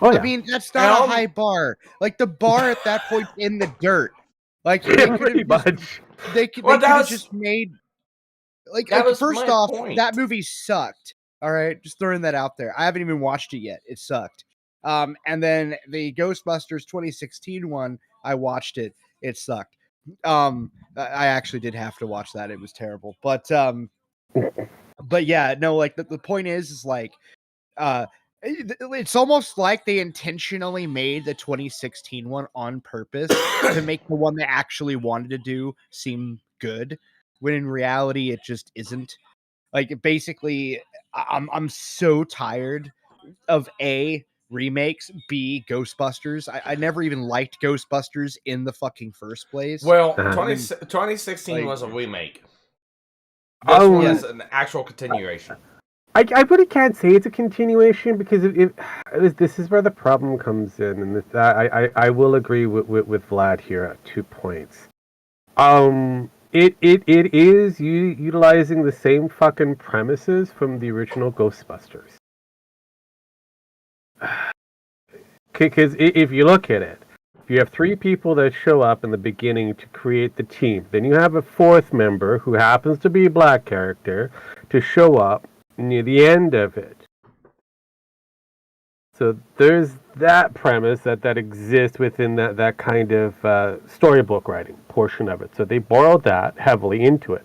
B: Oh yeah.
E: I mean, that's not a
A: Um,
E: high bar. Like the bar at that point in the dirt. Like they could
B: Pretty
E: have just
B: much.
E: they could
A: Well,
E: they could have
A: that's-
E: just made
A: that was
E: first
A: my
E: off,
A: point.
E: that movie sucked. All right, just throwing that out there. I haven't even watched it yet. It sucked. And then the Ghostbusters 2016 one, I watched it. It sucked. I actually did have to watch that. It was terrible. But yeah, no, like the point is like it's almost like they intentionally made the 2016 one on purpose to make the one they actually wanted to do seem good, when in reality it just isn't. Like basically, I'm so tired of A, remakes, B, Ghostbusters. I never even liked Ghostbusters in the fucking first place.
A: Well,
B: Uh-huh.
A: 2016 was a
E: like-
A: remake. This
B: Oh,
A: one
E: yeah.
A: is an actual continuation.
B: I really can't say it's a continuation because this is where the problem comes in, and I will agree with Vlad here at 2 points. It is utilizing the same fucking premises from the original Ghostbusters. Because if you look at it, if you have 3 people that show up in the beginning to create the team, then you have a 4th member who happens to be a black character to show up near the end of it. So there's that premise that exists within that kind of storybook writing portion of it. So they borrowed that heavily into it.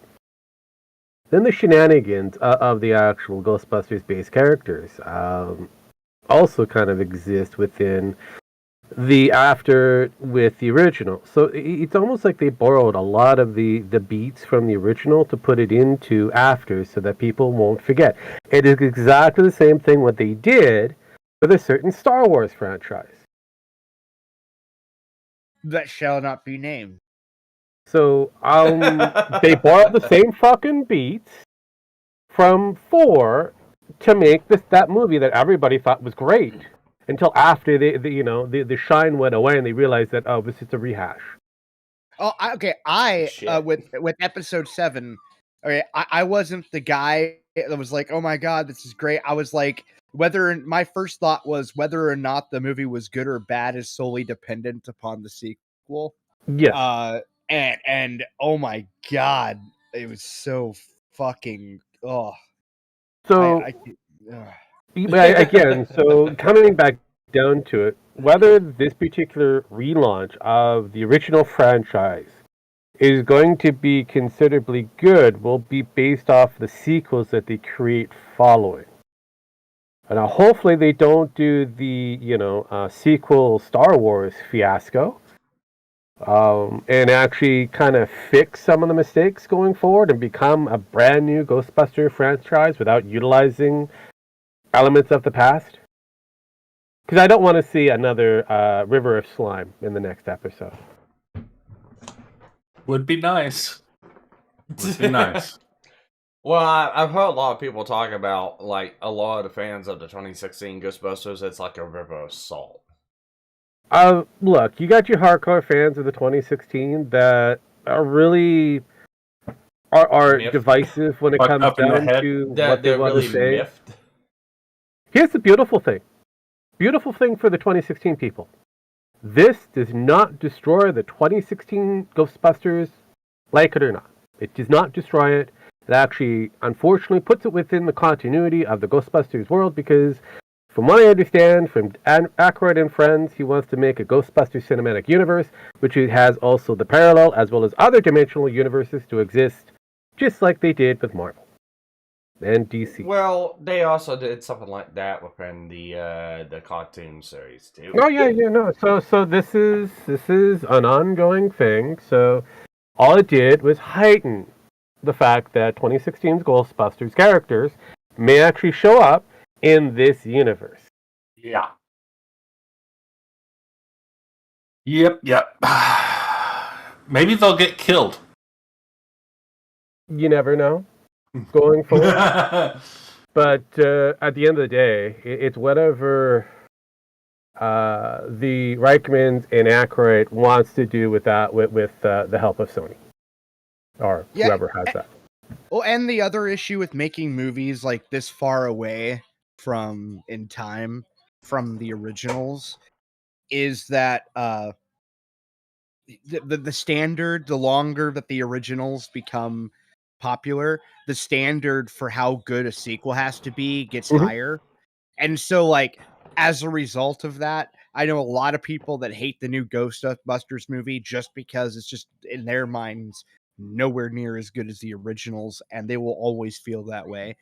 B: Then the shenanigans of the actual Ghostbusters based characters also kind of exist within the after with the original. So it's almost like they borrowed a lot of the beats from the original to put it into after so that people won't forget. It is exactly the same thing what they did with a certain Star Wars franchise.
E: That shall not be named.
B: So they borrowed the same fucking beats from 4 to make that movie that everybody thought was great until after the shine went away and they realized that this is a rehash.
E: Oh, I
A: Shit.
E: with episode 7. Okay, I wasn't the guy that was like, oh my god, this is great. I was like, my first thought was whether or not the movie was good or bad is solely dependent upon the sequel.
B: Yes.
E: And oh my god, it was so fucking
B: So again, so coming back down to it, whether this particular relaunch of the original franchise is going to be considerably good will be based off the sequels that they create following. And hopefully they don't do the sequel Star Wars fiasco, and actually kind of fix some of the mistakes going forward and become a brand new Ghostbuster franchise without utilizing elements of the past. Because I don't want to see another River of Slime in the next episode.
C: Would be nice. Would be nice.
A: Well, I've heard a lot of people talk about, like, a lot of the fans of the 2016 Ghostbusters, it's like a river of salt.
B: Look, you got your hardcore fans of the 2016 that are really are
A: Miffed.
B: divisive when it
C: Fucked
B: comes
C: up in the
B: down
C: head.
B: to what
A: That
B: they
A: they're
B: want
A: really
B: to say.
A: miffed.
B: Here's the beautiful thing. Beautiful thing for the 2016 people. This does not destroy the 2016 Ghostbusters, like it or not. It does not destroy it. It actually, unfortunately, puts it within the continuity of the Ghostbusters world because, from what I understand from Aykroyd and Friends, he wants to make a Ghostbusters cinematic universe, which has also the parallel as well as other dimensional universes to exist, just like they did with Marvel and DC.
A: Well, they also did something like that within the cartoon series too.
B: Oh yeah, no. So this is an ongoing thing. So all it did was heighten the fact that 2016's Ghostbusters characters may actually show up in this universe.
C: Yeah. Yep. Maybe they'll get killed.
B: You never know going forward. But at the end of the day, it's whatever the Reichmans and Aykroyd wants to do with that, with the help of Sony or whoever has that.
E: Well, and the other issue with making movies like this far away from in time from the originals is that the standard, the longer that the originals become popular, the standard for how good a sequel has to be gets
B: Mhm.
E: higher. And so, like, as a result of that, I know a lot of people that hate the new Ghostbusters movie just because it's just, in their minds, nowhere near as good as the originals, and they will always feel that way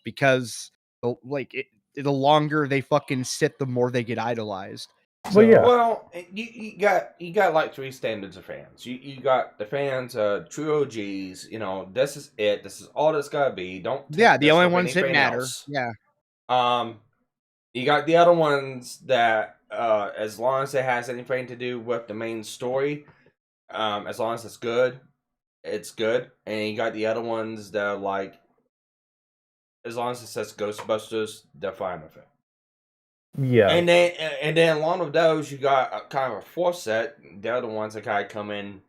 E: because, the longer they fucking sit, the more they get idolized.
B: Well, yeah.
A: Well, you got like three standards of fans. You got the fans, true OGs. You know, this is it. This is all that's gotta be. Don't take
E: Yeah, the
A: this
E: only
A: with
E: ones that
A: anything
E: matter.
A: else.
E: Yeah.
A: You got the other ones that, as long as it has anything to do with the main story, as long as it's good, it's good. And you got the other ones that are like, as long as it says Ghostbusters, they're fine with it.
B: Yeah.
A: And then along with those, you got a kind of a fourth set. They're the ones that kind of come in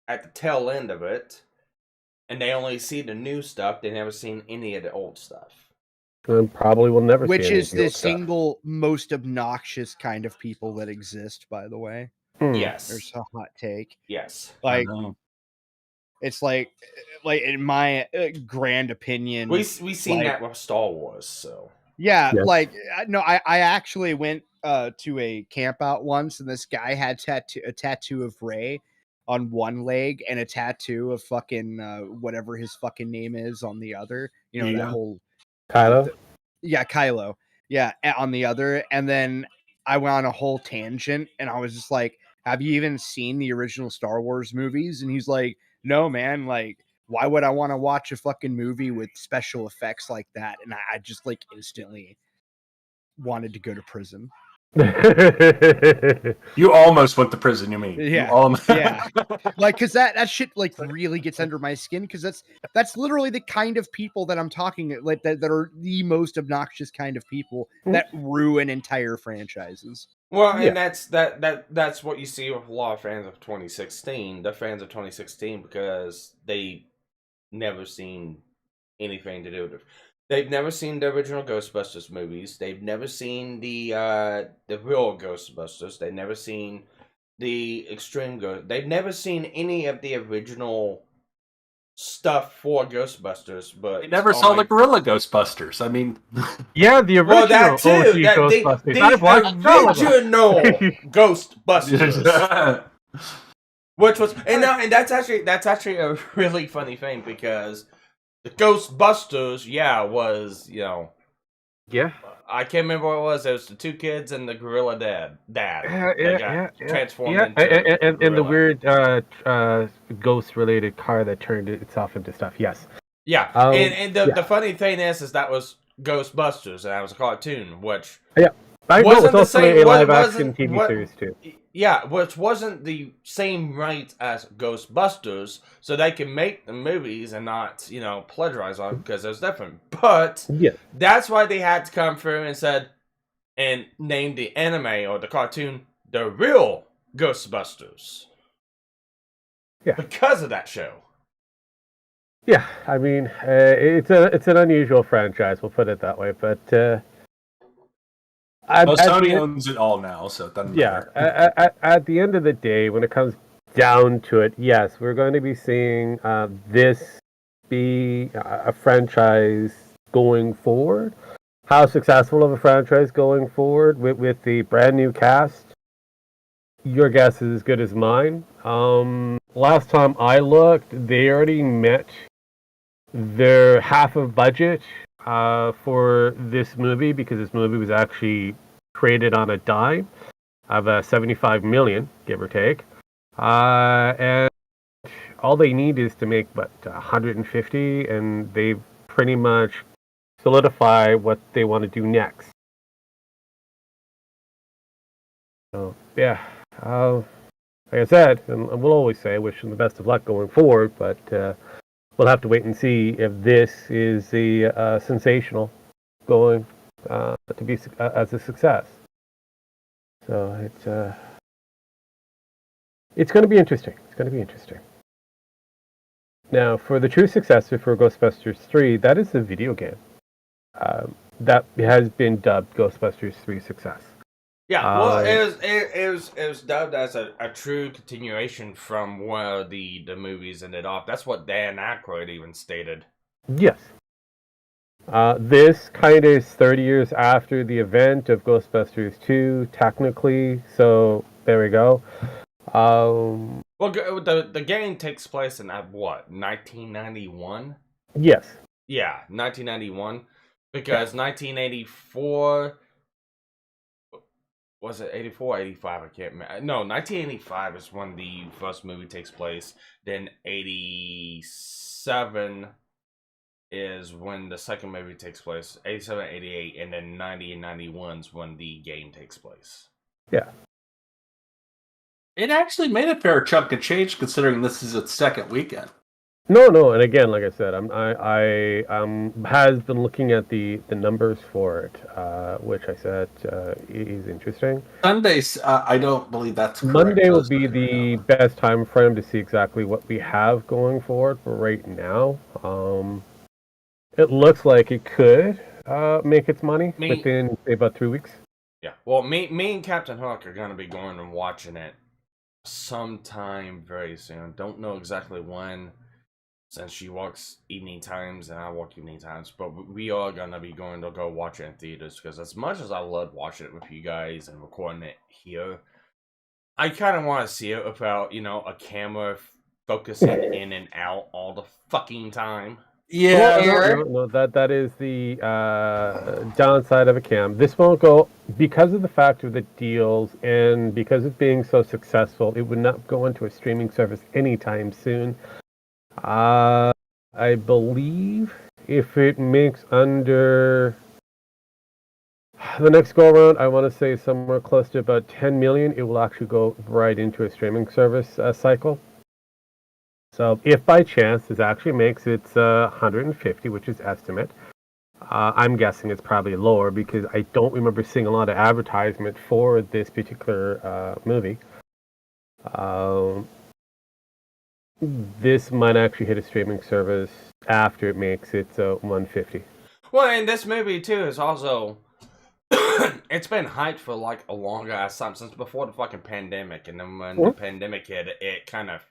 A: at the tail end of it, and they only see the new stuff. They never seen any of the old stuff.
B: And probably will never
E: Which
B: see any
E: is
B: of the
E: the
B: old stuff.
E: single most obnoxious kind of people that exist, by the way.
A: Yes.
E: There's a hot take.
A: Yes.
E: Like,
C: I know.
E: it's like in my grand opinion,
A: We seen
E: like,
A: that with Star Wars, so.
E: yeah,
B: Yes.
E: like, no, I actually went to a camp out once, and this guy had a tattoo of Rey on one leg and a tattoo of fucking whatever his fucking name is on the other. You know, that
C: Yeah.
E: whole
B: Kylo?
E: yeah, Kylo. Yeah, on the other. And then I went on a whole tangent, and I was just like, have you even seen the original Star Wars movies? And he's like, no, man, like, why would I want to watch a fucking movie with special effects like that? And I just, like, instantly wanted to go to prison.
C: You almost went to prison, you mean?
E: Yeah,
C: You almost...
E: yeah. Like, because that shit, like, really gets under my skin, because that's literally the kind of people that I'm talking, like, that are the most obnoxious kind of people that ruin entire franchises.
A: Well,
B: Yeah.
A: and that's what you see with a lot of fans of 2016. They're fans of 2016 because they never seen anything to do with it. They've never seen the original Ghostbusters movies. They've never seen the real Ghostbusters. They've never seen the Extreme Ghost. They've never seen any of the original stuff for Ghostbusters. But
C: They never saw the Gorilla Ghostbusters. I mean,
B: Yeah, the original
A: well, that too.
B: OG
A: That
B: Ghostbusters. I've watched all of them.
A: original Ghostbusters. Which was and that's actually a really funny thing because the Ghostbusters, was,
B: Yeah.
A: I can't remember what it was. It was the two kids and the gorilla dad.
B: Yeah.
A: Transformed
B: Yeah,
A: into
B: and the
A: gorilla.
B: weird ghost-related car that turned itself into stuff. Yes.
A: Yeah,
B: Um,
A: and the funny thing is that was Ghostbusters, and that was a cartoon, which
B: I know
A: wasn't
B: it's
A: the
B: also
A: same-
B: a
A: wasn't-
B: live-action TV
A: what-
B: series too.
A: yeah, which wasn't the same right as Ghostbusters, so they can make the movies and not, plagiarize on it because it's different. But
B: Yeah.
A: that's why they had to come through and name the anime or the cartoon the real Ghostbusters.
B: Yeah.
A: Because of that show.
B: Yeah, I mean, it's an unusual franchise. We'll put it that way, but
C: Sony owns it all now, so it doesn't matter.
B: At the end of the day, when it comes down to it, yes, we're going to be seeing this be a franchise going forward. How successful of a franchise going forward with the brand new cast? Your guess is as good as mine. Last time I looked, they already met their half of budget for this movie because this movie was actually created on a dime of 75 million, give or take. And all they need is to make 150, and they've pretty much solidified what they want to do next. So yeah, like I said, and we'll always say, wish them the best of luck going forward, but we'll have to wait and see if this is the sensational going to be as a success. So it's going to be interesting. It's going to be interesting. Now, for the true successor for Ghostbusters 3, that is the video game. That has been dubbed Ghostbusters 3 Success.
A: Yeah, well, it was dubbed as a true continuation from where the movies ended off. That's what Dan Aykroyd even stated.
B: Yes. This kind of is 30 years after the event of Ghostbusters 2, technically, so there we go.
A: Well, the game takes place in what, 1991?
B: Yes.
A: Yeah, 1991, because 1984 was it 84, 85? I can't remember. No, 1985 is when the first movie takes place. Then 87 is when the second movie takes place. 87, 88, and then 90 and 91 is when the game takes place.
B: Yeah.
C: It actually made a fair chunk of change considering this is its second weekend.
B: No, and again, like I said, I has been looking at the numbers for it, which I said is interesting.
C: Sundays, I don't believe that's correct.
B: Monday will be the best time frame to see exactly what we have going forward for right now. It looks like it could make its money within say, about 3 weeks.
A: Yeah, well, me and Captain Hook are gonna be going and watching it sometime very soon. Don't know exactly when, since she walks evening times and I walk evening times, but we are gonna be going to go watch it in theaters, because as much as I love watching it with you guys and recording it here, I kind of want to see it without, a camera focusing in and out all the fucking time.
C: Yeah,
B: no, that is the downside of a cam. This won't go because of the fact of the deals and because of being so successful. It would not go into a streaming service anytime soon. I believe if it makes under the next go around, I want to say somewhere close to about 10 million, it will actually go right into a streaming service cycle. So if by chance this actually makes its 150, which is estimate, I'm guessing it's probably lower because I don't remember seeing a lot of advertisement for this particular movie. This might actually hit a streaming service after it makes its 150.
A: Well, and this movie too is also it's been hyped for like a long ass time, since before the fucking pandemic, and then when the pandemic hit, it kind of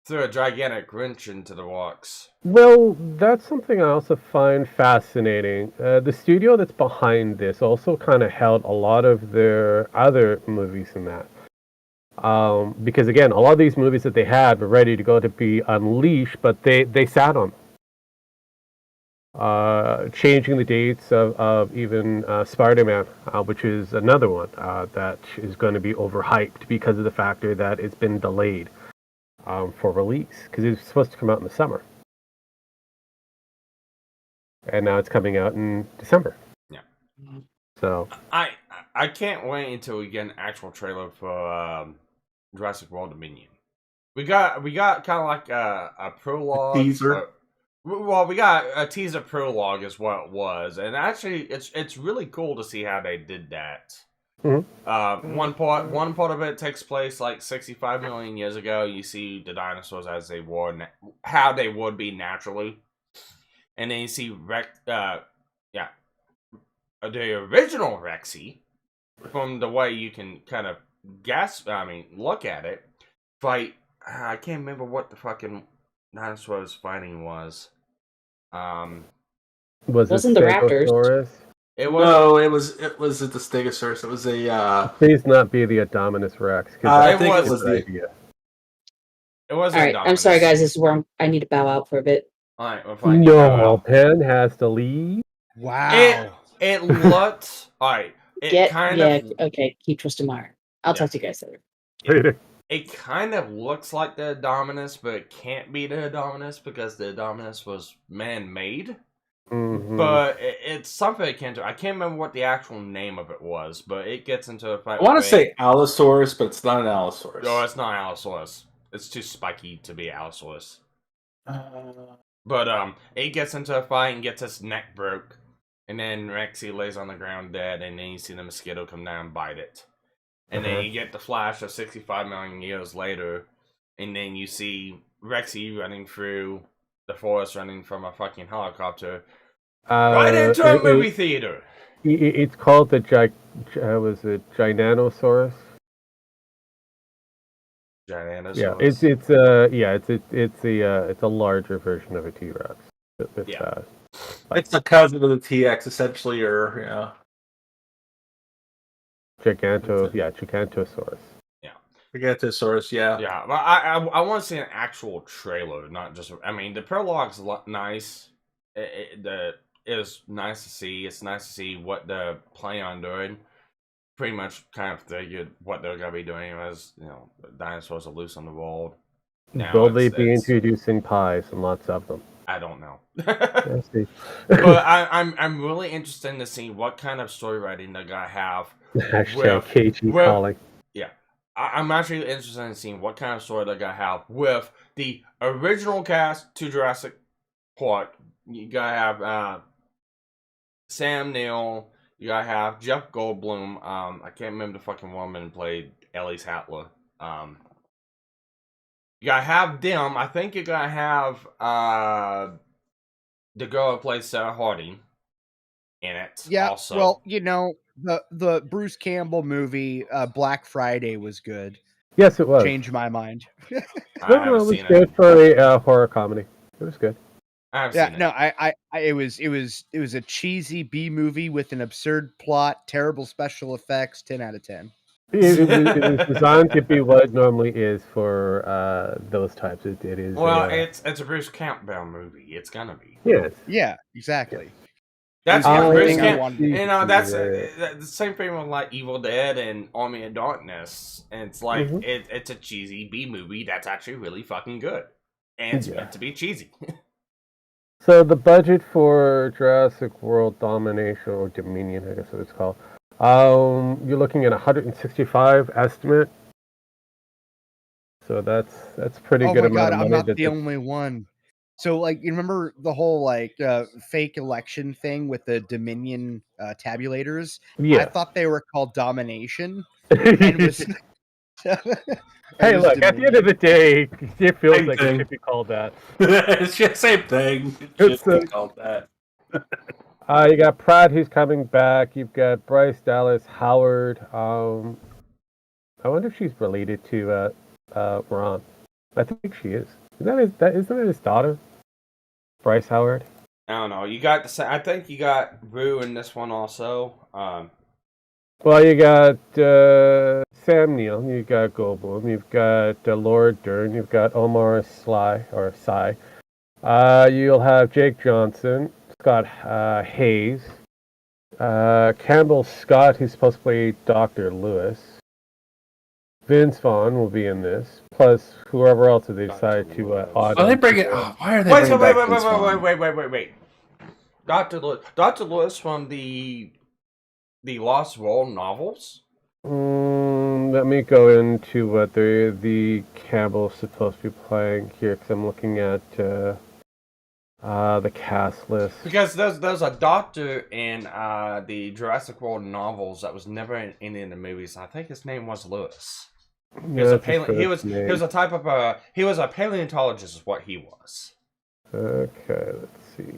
A: threw a gigantic wrench into the works.
B: Well, that's something I also find fascinating. The studio that's behind this also kind of held a lot of their other movies in that. Because again, a lot of these movies that they had were ready to go to be unleashed, but they sat on them. Changing the dates of even Spider-Man, which is another one that is going to be overhyped because of the factor that it's been delayed for release, because it was supposed to come out in the summer. And now it's coming out in December.
A: Yeah.
B: So
A: I can't wait until we get an actual trailer for Jurassic World Dominion. We got kind of like a prologue.
C: Teaser.
A: Well, we got a teaser prologue is what it was, and actually, it's really cool to see how they did that.
B: Mm-hmm.
A: One part of it takes place like 65 million years ago. You see the dinosaurs as they were, how they would be naturally, and then you see the original Rexy, from the way you can kind of look at it. Fight. I can't remember what the fucking dinosaurs fighting was.
D: Wasn't the raptors?
A: It was.
C: No, it was a Stegosaurus. It was a.
B: Please not be the Indominus Rex.
C: I think it was the
B: idea.
A: It was.
D: All right, I'm sorry, guys. This is where I need to bow out for a bit.
A: All right, we're fine.
B: No, Penn has to leave.
E: Wow.
A: It looked. All right.
D: Okay. Keep trusting my heart. I'll talk to you guys later.
A: It kind of looks like the Indominus, but it can't be the Indominus because the Indominus was man-made.
B: Mm-hmm.
A: But it's something akin to. I can't remember what the actual name of it was, but it gets into a fight.
C: I want to say Allosaurus, but it's not an Allosaurus.
A: No, it's not Allosaurus. It's too spiky to be Allosaurus. But it gets into a fight and gets his neck broke, and then Rexy lays on the ground dead, and then you see the mosquito come down and bite it. And then you get the flash of 65 million years later, and then you see Rexy running through the forest, running from a fucking helicopter right into a movie theater.
B: It's called the was it Giganosaurus?
A: Giganosaurus.
B: Yeah, it's a larger version of a T-Rex. It's
A: Yeah.
C: It's the cousin of the TX, essentially, or
B: Gigantosaurus.
C: Gigantosaurus, yeah.
A: Yeah, but I want to see an actual trailer, not just. I mean, the prologue's nice. It is nice to see. It's nice to see what they're planning on doing. Pretty much, kind of figured what they're gonna be doing as dinosaurs are loose on the world. Now,
B: Will they be introducing pies and lots of them?
A: I don't know.
B: Let's see.
A: But I'm really interested to see what kind of story writing they're gonna have.
B: Hashtag KG calling.
A: Yeah. I'm actually interested in seeing what kind of story they're gonna have with the original cast to Jurassic Park. You gotta have Sam Neill. You gotta have Jeff Goldblum. I can't remember the fucking woman who played Ellie's Hattler. You gotta have them. I think you're gonna have the girl who plays Sarah Harding in it.
E: Yeah.
A: Also.
E: Well, the Bruce Campbell movie Black Friday was good.
B: Yes, it was.
E: Changed my mind.
B: It was good for a horror comedy. It was good.
E: It was a cheesy B movie with an absurd plot, terrible special effects. 10 out of 10.
B: It was designed to be what it normally is for those types. It is.
A: Well, it's a Bruce Campbell movie. It's gonna be.
B: Yes.
E: Yeah. Exactly.
A: That's Bruce Campbell. That's
B: the
A: same thing with like Evil Dead and Army of Darkness. And it's like it's a cheesy B movie that's actually really fucking good, and it's meant to be cheesy.
B: So the budget for Jurassic World Domination or Dominion, I guess what it's called. You're looking at 165 estimate. So that's pretty good amount of money.
E: I'm not the only one. So like you remember the whole fake election thing with the Dominion tabulators?
B: Yeah.
E: I thought they were called Domination. And was
B: Hey, look, at the end of the day, it feels like it should be called that.
C: It's just the same thing. It should be called that.
B: You got Pratt, who's coming back. You've got Bryce Dallas Howard. I wonder if she's related to Ron. I think she is. Isn't that his daughter? Bryce Howard?
A: I don't know. I think you got Rue in this one also.
B: Well, you got Sam Neill, you've got Goldblum, you've got Laura Dern, you've got Omar Sy. You'll have Jake Johnson, Scott Hayes, Campbell Scott, who's supposed to play Dr. Lewis. Vince Vaughn will be in this, plus whoever else they decide to audition.
C: Oh, they bring it. Why are they bringing back Vince Vaughn?
A: Wait. Dr. Lewis from the Lost World novels?
B: Let me go into what the Campbell's supposed to be playing here, because I'm looking at the cast list.
A: Because there's a doctor in the Jurassic World novels that was never in any of the movies. I think his name was Lewis. He was a paleontologist, is what he was.
B: Okay, let's see.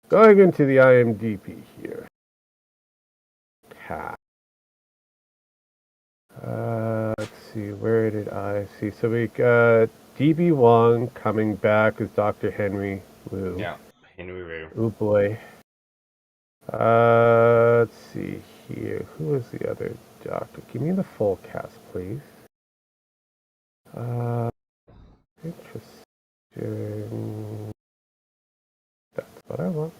B: Going into the IMDb here. Let's see, where did I see? So we got D.B. Wong coming back as Dr. Henry Wu.
A: Yeah, Henry Wu.
B: Oh boy. Let's see here. Who was the other doctor? Give me the full cast, please. Interesting. That's what I want.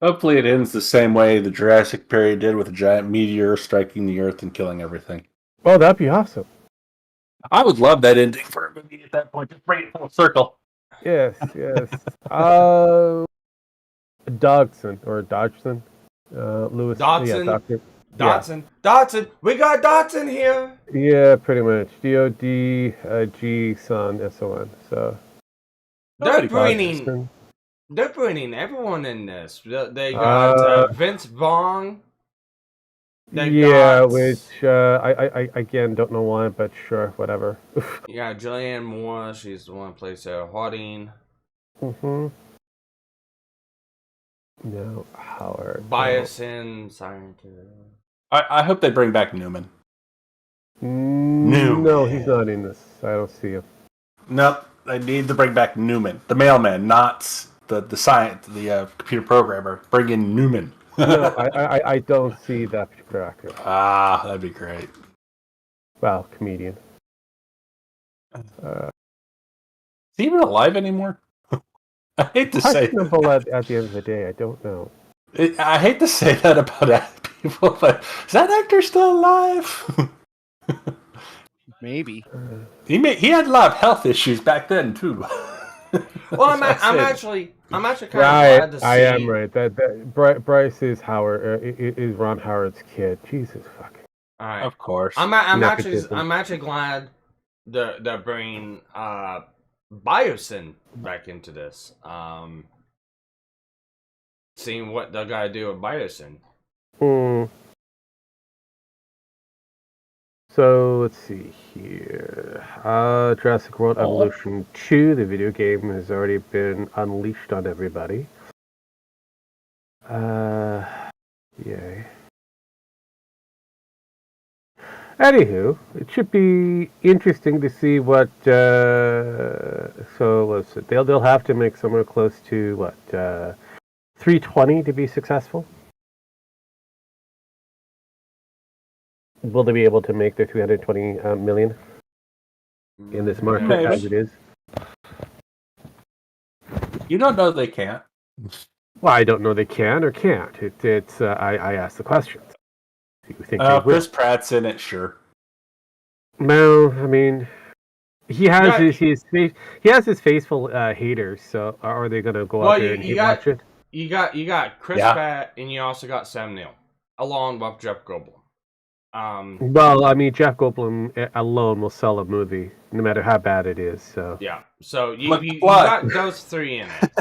C: Hopefully it ends the same way the Jurassic period did, with a giant meteor striking the Earth and killing everything.
B: Oh, that'd be awesome.
C: I would love that ending for a movie at that point. Just bring it full circle.
B: Yes. Dodgson. Lewis.
A: Dodson.
B: Yeah,
A: Dodson. We got Dodson here.
B: Yeah, pretty much. DOD G Son. So
A: They're bringing everyone in this. They got Vince Vaughn. got,
B: which I again don't know why, but sure, whatever.
A: you got Julianne Moore. She's the one who plays Sarah Harding.
B: Mm-hmm. No, Howard.
A: Biosin scientist.
C: I hope they bring back Newman.
B: No, he's not in this. I don't see him.
C: Nope, they need to bring back Newman, the mailman, not the science, the computer programmer. Bring in Newman.
B: No, I don't see that particular actor.
C: Ah, that'd be great.
B: Well, comedian.
C: Is he even alive anymore? I hate to say
B: Questionable at the end of the day. I don't know.
C: I hate to say that about people, but is that actor still alive?
E: Maybe.
C: He had a lot of health issues back then too.
A: Well, I'm actually kind of glad to see.
B: I am right. That Bryce is Howard. Is Ron Howard's kid? Jesus fuck.
A: All right.
C: Of course.
A: I'm
B: Nepotism.
A: actually glad they're bringing Biosin back into this. Seeing what they're gonna do with Biosin.
B: So let's see here. Jurassic World Evolution 2, the video game, has already been unleashed on everybody. Yay. Anywho, it should be interesting to see what. So let's see. They'll have to make somewhere close to what 320 to be successful. Will they be able to make their 320 million in this market
C: Maybe.
B: as it is?
C: You don't know they can't.
B: Well, I don't know they can or can't. It's I ask the questions. You think they will?
C: Chris Pratt's in it, sure.
B: No, I mean, he has his faithful haters. So are they going to go out there and watch it?
A: You got Chris Pratt, and you also got Sam Neill, along with Jeff Goldblum.
B: Well, I mean, Jeff Goldblum alone will sell a movie, no matter how bad it is. So
A: yeah, so you got those three in it.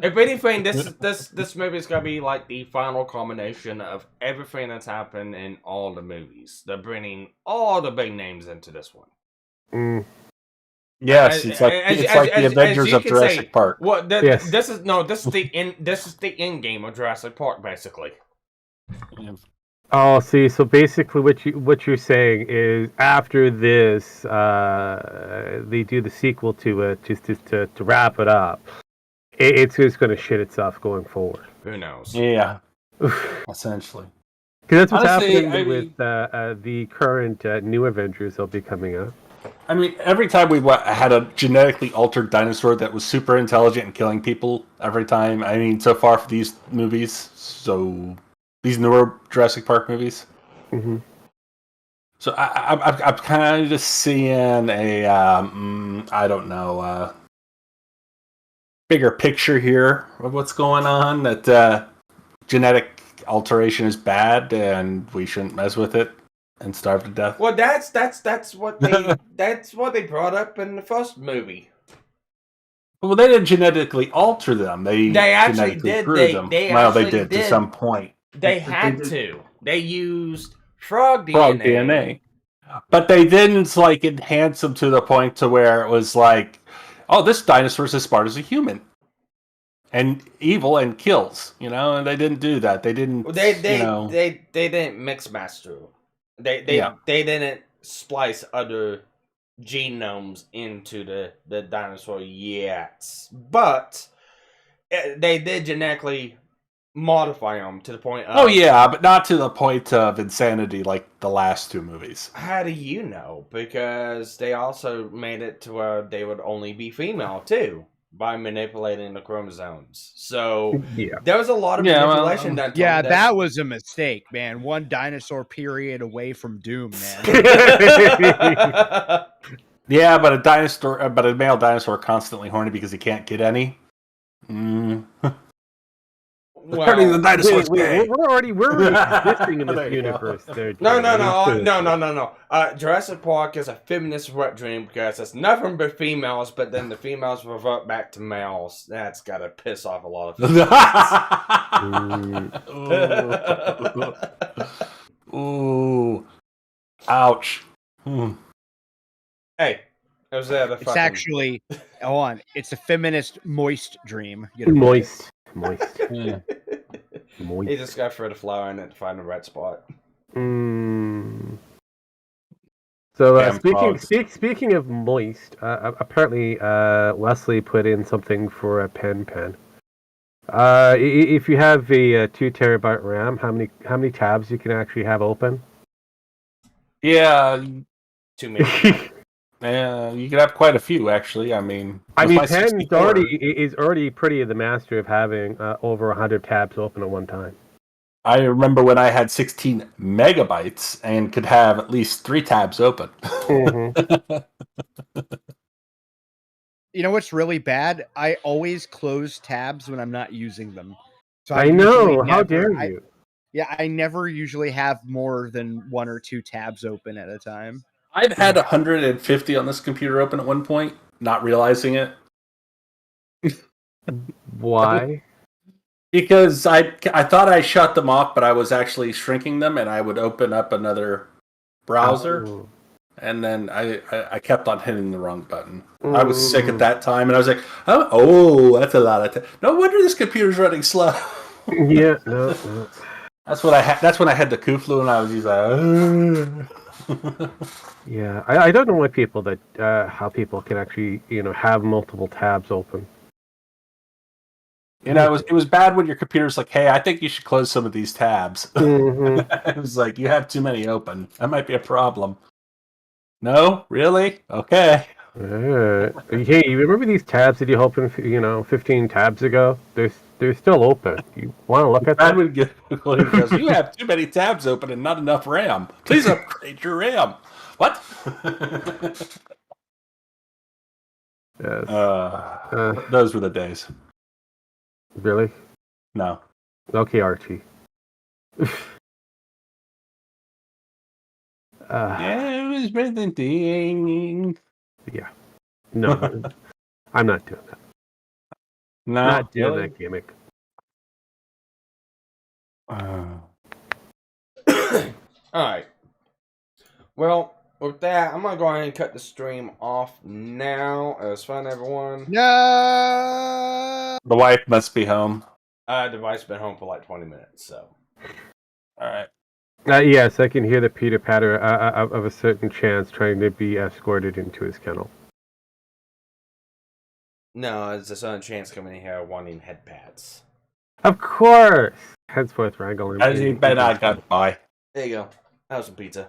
A: If anything, this movie is gonna be like the final culmination of everything that's happened in all the movies. They're bringing all the big names into this one.
C: Yes, it's like the Avengers of Jurassic Park.
A: Well,
B: yes.
A: This is the end game of Jurassic Park, basically.
B: Oh, see, so basically, what you're saying is after this, they do the sequel to it, just to wrap it up. It's just going to shit itself going forward.
A: Who knows?
C: Yeah, essentially.
B: Because that's what's
C: Honestly,
B: happening with the current new Avengers that'll be coming out.
C: I mean, every time we had a genetically altered dinosaur that was super intelligent and killing people, every time. I mean, so far for these movies, these newer Jurassic Park movies.
B: Mm-hmm.
C: So I'm kind of just seeing a I don't know bigger picture here of what's going on. That genetic alteration is bad and we shouldn't mess with it and starve to death.
A: Well, that's what they brought up in the first movie.
C: Well, they didn't genetically alter them. They
A: actually did. They
C: did to some point.
A: They had to. They used frog DNA.
C: But they didn't like enhance them to the point to where it was like, oh, this dinosaur is as smart as a human, and evil and kills. And they didn't do that. They didn't.
A: They didn't mix master. They didn't splice other genomes into the dinosaur yet, but they did genetically modify them to the point of...
C: Oh yeah, but not to the point of insanity like the last two movies.
A: How do you know? Because they also made it to where they would only be female too, by manipulating the chromosomes. So there was a lot of manipulation done.
E: Yeah, that was a mistake, man. One dinosaur period away from doom, man.
C: Yeah, but a male dinosaur constantly horny because he can't get any. Returning the
A: Well,
C: dinosaurs.
B: We're already existing in
C: There
B: this
C: you go.
B: universe. There,
A: no,
B: Jay.
A: no. Jurassic Park is a feminist wet dream because it's nothing but females, but then the females revert back to males. That's gotta piss off a lot of people.
C: Ooh. Ouch. Hmm.
A: Hey, was that a
E: It's
A: fucking...
E: actually, it's a feminist moist dream. Get it right.
B: Moist.
C: Yeah.
A: He just got to throw the flower in it to find the right spot.
B: Mm. So
C: Damn frogs.
B: speaking of moist, apparently Wesley put in something for a pen. If you have a 2 terabyte RAM, how many tabs you can actually have open?
C: Yeah.
A: Too many.
C: You could have quite a few, actually. I mean,
B: Pen
C: 64
B: is already pretty the master of having over 100 tabs open at one time.
C: I remember when I had 16 megabytes and could have at least 3 tabs open.
B: Mm-hmm.
E: You know what's really bad? I always close tabs when I'm not using them. So
B: I
E: usually
B: know. How dare you?
E: I never usually have more than 1 or 2 tabs open at a time.
C: I've had 150 on this computer open at one point, not realizing it.
B: Why?
C: Because I thought I shut them off, but I was actually shrinking them, and I would open up another browser,
B: Oh.
C: and then I kept on hitting the wrong button. I was sick at that time, and I was like, oh, that's a lot of time. No wonder this computer's running slow.
B: Yeah, no.
C: That's what I had. That's when I had the Kuflu, and I was just like,
B: Yeah, I don't know why people how people can actually have multiple tabs open.
C: it was bad when your computer's like, hey, I think you should close some of these tabs.
B: Mm-hmm.
C: It was like, you have too many open. That might be a problem. No, really? Okay.
B: Hey, you remember these tabs that you opened 15 tabs ago? They're still open. You want to look at
C: That
B: them?
C: would get because you have too many tabs open and not enough RAM. Please upgrade your RAM. What?
B: Yes.
C: Those were the days.
B: Really?
C: No.
B: Okay, Archie.
C: Yeah, it was presenting.
B: Yeah. No, I'm not doing that.
C: No,
B: Not doing
C: really?
B: that gimmick.
A: Alright. Well, with that, I'm going to go ahead and cut the stream off now. It was fun, everyone.
E: No.
C: The wife must be home.
A: The wife's been home for like 20 minutes, so.
C: All right.
B: Yes, I can hear the pitter patter of a certain chance trying to be escorted into his kennel.
A: No, it's a sudden chance coming in here wanting head pads.
B: Of course! Henceforth, wrangling.
C: As he bet I got by.
A: There you go. Have some pizza.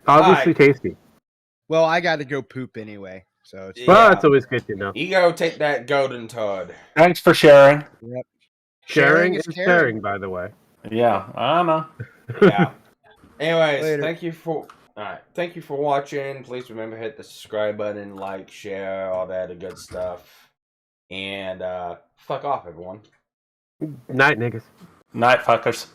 B: Obviously tasty.
E: Well, I got to go poop anyway, so it's
B: Well,
A: Yeah.
B: it's always good to know.
A: You go take that golden turd.
C: Thanks for sharing.
E: Yep.
B: Sharing
E: is
B: is
E: caring.
B: caring, by the way.
C: Yeah, I know.
A: Yeah. Anyways,
E: Later.
A: thank you for watching. Please remember to hit the subscribe button, like, share, all that good stuff. And fuck off, everyone.
B: Night, niggas.
C: Night fuckers.